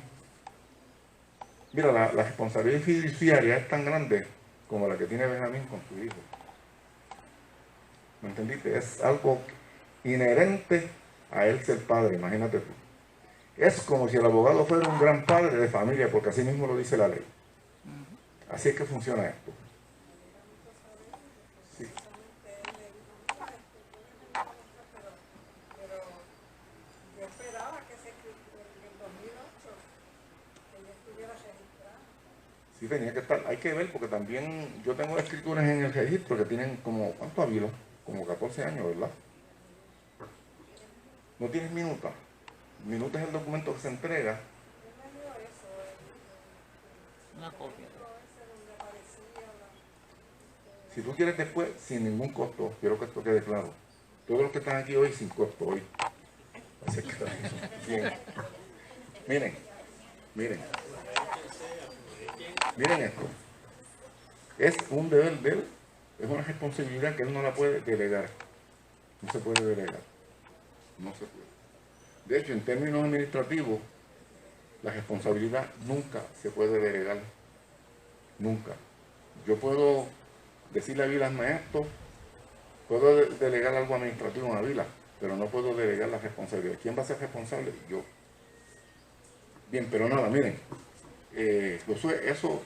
Mira, la responsabilidad fiduciaria es tan grande como la que tiene Benjamín con su hijo. ¿Me entendiste? Es algo inherente a él ser padre, imagínate tú. Es como si el abogado fuera un gran padre de familia, porque así mismo lo dice la ley. Así es que funciona esto. Sí. Pero yo esperaba que en el 2008 que ella estuviera registrada. Sí, tenía que estar. Hay que ver, porque también yo tengo escrituras en el registro que tienen como, ¿cuánto había? Como 14 años, ¿verdad? ¿No tienes minuta? Minuta es el documento que se entrega. Una copia. Si tú quieres después, sin ningún costo, quiero que esto quede claro. Todos los que están aquí hoy, sin costo hoy. Así que, bien. Miren esto. Es un deber de él, es una responsabilidad que él no la puede delegar. No se puede delegar. No se puede. De hecho, en términos administrativos, la responsabilidad nunca se puede delegar. Nunca. Yo puedo decirle a Vila, hazme esto, puedo delegar algo administrativo a Vila, pero no puedo delegar la responsabilidad. ¿Quién va a ser responsable? Yo. Bien, pero nada, miren, Josué, eso,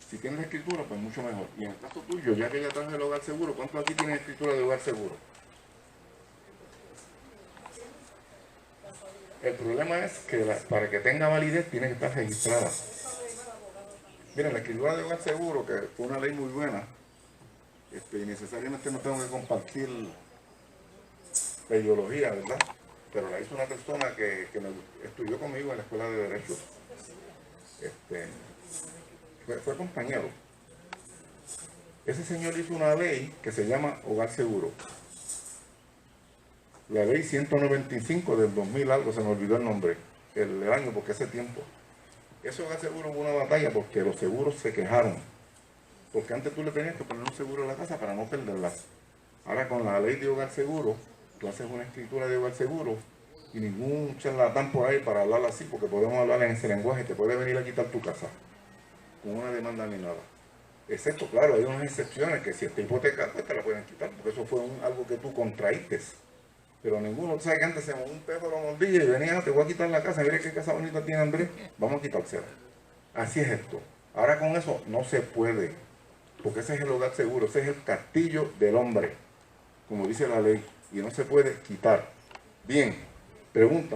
si tienes escritura, pues mucho mejor. Y en el caso tuyo, ya que ya traes el hogar seguro, ¿cuántos aquí tienen escritura de hogar seguro? El problema es que para que tenga validez tiene que estar registrada. Miren, la escritura de hogar seguro, que fue una ley muy buena, y necesariamente no tengo que compartir la ideología, ¿verdad? Pero la hizo una persona que estudió conmigo en la escuela de Derecho. Fue compañero. Ese señor hizo una ley que se llama Hogar Seguro. La ley 195 del 2000 algo, se me olvidó el nombre, el año, porque ese tiempo. Ese hogar seguro hubo una batalla porque los seguros se quejaron. Porque antes tú le tenías que poner un seguro a la casa para no perderla. Ahora con la ley de hogar seguro, tú haces una escritura de hogar seguro y ningún charlatán por ahí para hablar así, porque podemos hablar en ese lenguaje, te puede venir a quitar tu casa con una demanda ni nada. Excepto, claro, hay unas excepciones que si está hipotecada, pues te la pueden quitar, porque eso fue algo que tú contraíste. Pero ninguno, tú sabes que antes un pejo lo mordía y venía, te voy a quitar la casa, mira qué casa bonita tiene Andrés, vamos a quitársela. Así es esto. Ahora con eso no se puede, porque ese es el hogar seguro, ese es el castillo del hombre, como dice la ley, y no se puede quitar. Bien,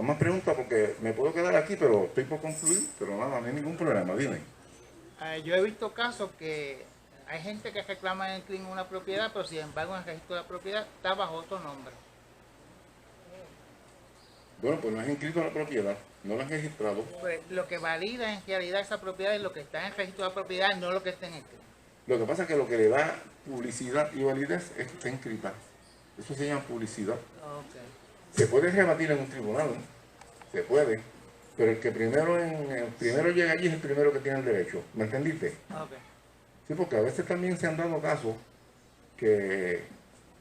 más preguntas, porque me puedo quedar aquí, pero estoy por concluir, pero nada, no hay ningún problema, dime. Yo he visto casos que hay gente que reclama en CLIN una propiedad, pero sin embargo en el registro de la propiedad está bajo otro nombre. Bueno, pues no has inscrito la propiedad, no la has registrado. Pues lo que valida en realidad esa propiedad es lo que está en el registro de la propiedad, no lo que está en el CLIN. Lo que pasa es que lo que le da publicidad y validez es que está inscrita. Eso se llama publicidad. Okay. Se puede rebatir en un tribunal, ¿eh? Se puede, Pero el que primero llega allí es el primero que tiene el derecho. ¿Me entendiste? Ok. Sí, porque a veces también se han dado casos que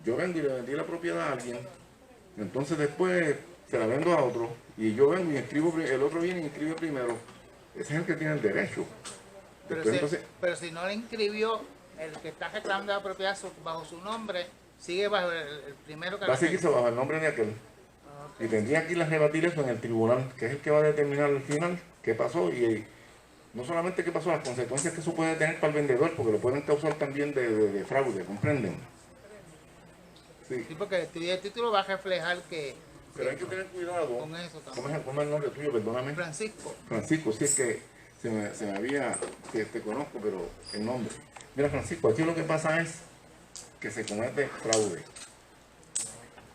yo vengo y le vendí la propiedad a alguien, entonces después se la vendo a otro, y yo vengo y inscribo, el otro viene y inscribe primero. Ese es el que tiene el derecho. Pero, Después, pero si no le inscribió, el que está reclamando la propiedad bajo su nombre, sigue bajo el primero que va a la seguirse bajo el nombre de aquel. Ok. Y tendría que ir a rebatir eso en el tribunal, que es el que va a determinar al final qué pasó, y no solamente qué pasó, las consecuencias que eso puede tener para el vendedor, porque lo pueden causar también de fraude, ¿comprenden? Sí, Sí, porque el estudio de título va a reflejar que pero hay que tener cuidado. con eso también. ¿Cómo es el nombre tuyo? Perdóname. Francisco. Francisco, sí, es que se me había, que te conozco, pero el nombre. Mira, Francisco, aquí lo que pasa es que se comete fraude.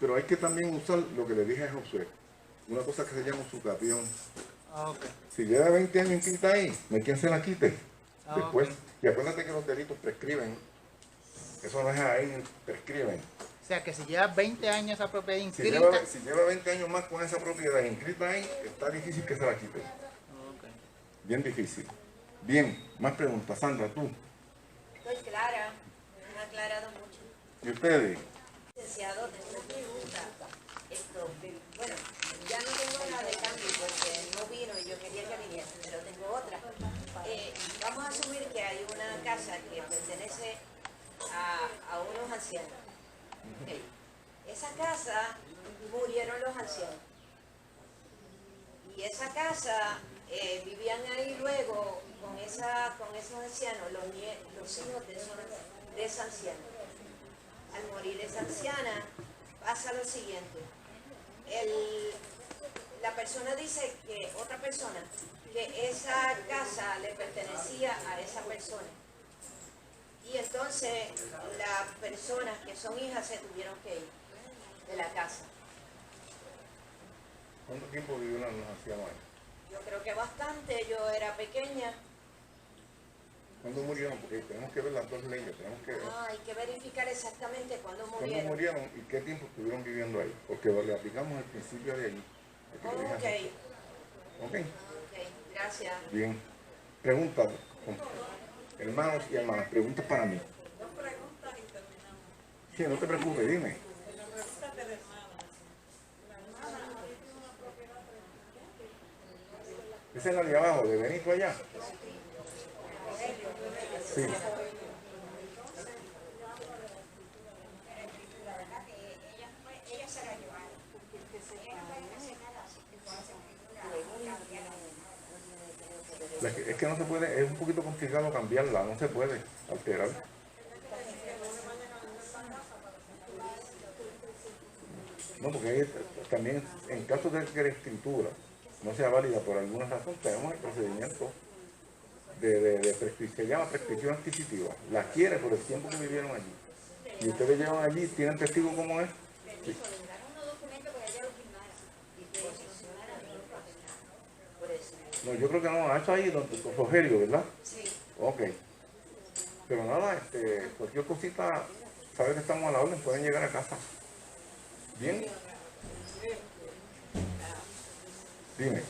Pero hay que también usar lo que le dije a Josué, una cosa que se llama usucapión. Ok. Si lleva 20 años inscrita ahí, no hay quien se la quite. Ah, Después, ok. y acuérdate que los delitos prescriben. Eso no es ahí, prescriben. O sea que si lleva 20 años esa propiedad Si inscrita. lleva 20 años más con esa propiedad inscrita ahí, está difícil que se la quite. Ok. Bien difícil. Bien, más preguntas. Sandra, tú. Estoy clara, me han aclarado mucho. ¿Y ustedes? Licenciado, tengo una pregunta. Bueno, ya no tengo nada de cambio porque no vino y yo quería que viniera, pero tengo otra. Vamos a asumir que hay una casa que pertenece a unos ancianos. Ok. Esa casa murieron los ancianos. Y esa casa vivían ahí luego con esos ancianos, los hijos de esa anciana. Al morir esa anciana, pasa lo siguiente. La persona dice que otra persona, que esa casa le pertenecía a esa persona. Y entonces las personas que son hijas se tuvieron que ir de la casa. ¿Cuánto tiempo vivió una anciana ahí? Yo creo que bastante, yo era pequeña. ¿Cuándo murieron? Porque tenemos que ver las dos leyes. Tenemos que ver Hay que verificar exactamente cuándo cuándo murieron. murieron y qué tiempo estuvieron viviendo ahí. Porque le aplicamos el principio de allí. Ok, Ok. gracias. Bien. Preguntas, hermanos y hermanas, preguntas para mí. Dos preguntas y terminamos. Sí, no te preocupes, dime. La pregunta de la hermana. La hermana ahorita tiene una propiedad Esa es la de abajo, de Benito allá. Sí. Es que no se puede, es un poquito complicado cambiarla, no se puede alterar. No, porque ahí también en caso de que la escritura no sea válida por alguna razón, tenemos el procedimiento de prescripción, se llama prescripción adquisitiva. La adquiere por el tiempo que vivieron allí. Y ustedes llevan allí, ¿tienen testigo cómo es? Sí. No, yo creo que no, eso ahí, don Rogelio, ¿verdad? Sí. Ok. Pero nada, cualquier cosita, sabe que estamos a la orden, pueden llegar a casa. ¿Bien? Dime.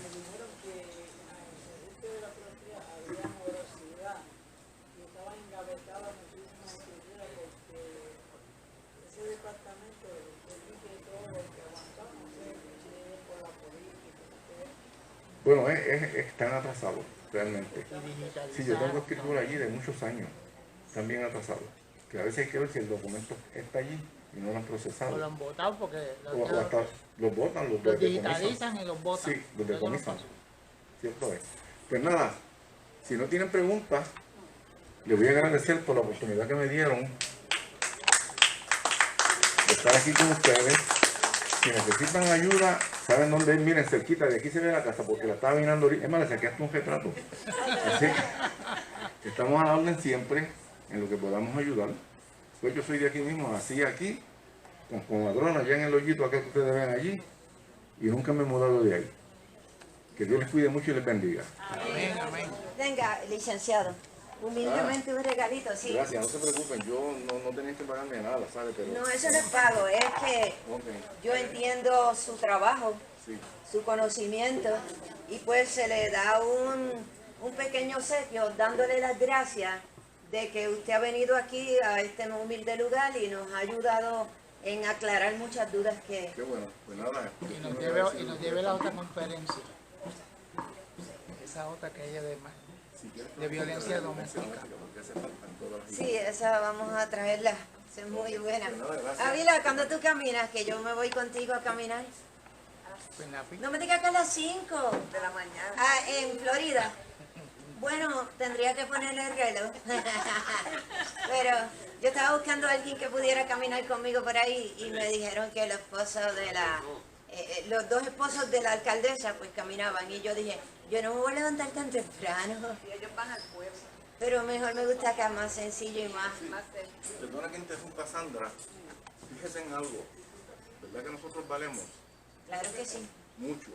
Bueno, están atrasados, realmente. Sí, yo tengo escritura allí de muchos años, también atrasados. Que a veces hay que ver si el documento está allí y no lo han procesado. O lo han votado porque O hasta los votan, los los decomisan. digitalizan y los votan. Sí, los Eso no decomisan. pasa. Cierto es. Pues nada, si no tienen preguntas, les voy a agradecer por la oportunidad que me dieron de estar aquí con ustedes. Si necesitan ayuda, saben dónde es, miren, cerquita, de aquí se ve la casa, porque la estaba mirando ahorita. Es más, le saqué hasta un retrato. Así que estamos a la orden siempre en lo que podamos ayudar. Pues yo soy de aquí mismo, nací aquí, con Madrona, allá en el hoyito aquel que ustedes ven allí, y nunca me he mudado de ahí. Que Dios les cuide mucho y les bendiga. Amén, amén. Venga, licenciado, humildemente un regalito, sí. Gracias, no se preocupen, yo no tenía que pagarme nada, ¿sabes? Pero, No, eso no es pago, es que ok. yo entiendo su trabajo, Sí. su conocimiento, y pues se le da un pequeño obsequio dándole las gracias de que usted ha venido aquí a este humilde lugar y nos ha ayudado en aclarar muchas dudas que... Qué bueno. Pues nada. Y nos lleve la otra conferencia. Esa otra que ella de violencia doméstica. Sí, esa vamos a traerla, es muy buena. Ávila, cuando tú caminas, que yo me voy contigo a caminar. Pues, Napi, No me digas que a las 5 de la mañana. en Florida. Bueno, tendría que ponerle el reloj. Pero yo estaba buscando a alguien que pudiera caminar conmigo por ahí y me dijeron que los esposos de los dos esposos de la alcaldesa pues caminaban, y yo dije, yo no me voy a levantar tan temprano. Y ellos van al pueblo. Pero mejor me gusta acá, más sencillo y más... Perdona que interrumpa, Sandra. Fíjese en algo. ¿Verdad que nosotros valemos? Claro que sí. Mucho.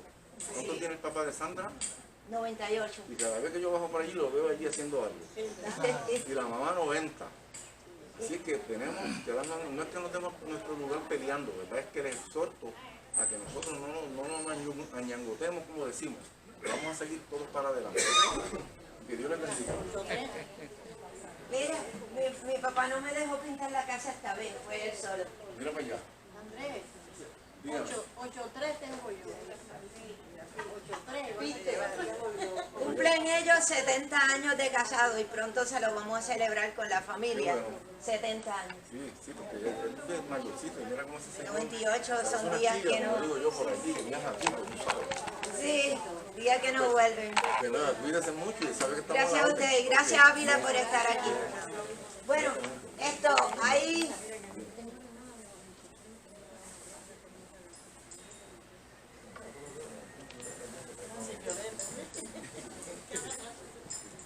¿Cuánto tiene el papá de Sandra? 98. Y cada vez que yo bajo por allí lo veo allí haciendo algo. Y la mamá 90. Así que tenemos que darnos, no es que nos demos nuestro lugar peleando, ¿verdad? Es que les exhorto a que nosotros no nos añangotemos, como decimos. Vamos a seguir todos para adelante. Que Dios les bendiga. Mira, mi papá no me dejó pintar la casa esta vez, fue él solo. Mira para allá. Andrés, Dígame. 8-3 tengo yo. 8-3, ¿viste? Cumplen ellos 70 años de casado y pronto se lo vamos a celebrar con la familia. 70 años. Sí, porque él es mayorcito y mira cómo se señor. 98 Es son una días tía, que como no... digo yo por allí, que viaja aquí, pues, tú sabes. Sí, días que no vuelven. De nada, cuídese mucho y sabe que estamos Gracias la a orden. usted y gracias a Ávila por estar aquí. Bueno, esto, ahí...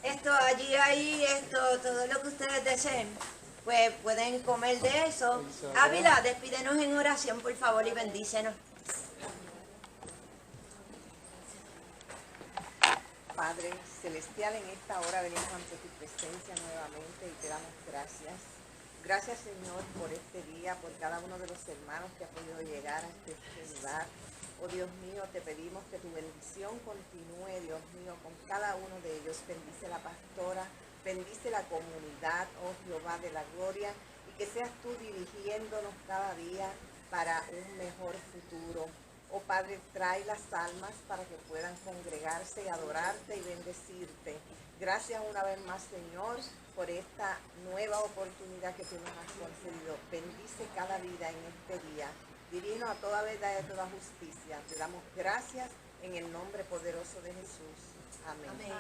Esto, allí, ahí, esto, todo lo que ustedes deseen, pues pueden comer de eso. Ávila, despídenos en oración, por favor, y bendícenos. Padre celestial, en esta hora venimos ante tu presencia nuevamente y te damos gracias. Gracias, Señor, por este día, por cada uno de los hermanos que ha podido llegar a este lugar. Oh Dios mío, te pedimos que tu bendición continúe, Dios mío, con cada uno de ellos. Bendice la pastora, bendice la comunidad, oh Jehová de la gloria, y que seas tú dirigiéndonos cada día para un mejor futuro. Oh Padre, trae las almas para que puedan congregarse y adorarte y bendecirte. Gracias una vez más, Señor, por esta nueva oportunidad que tú nos has concedido. Bendice cada vida en este día. Divino a toda verdad y a toda justicia. Te damos gracias en el nombre poderoso de Jesús. Amén. Amén.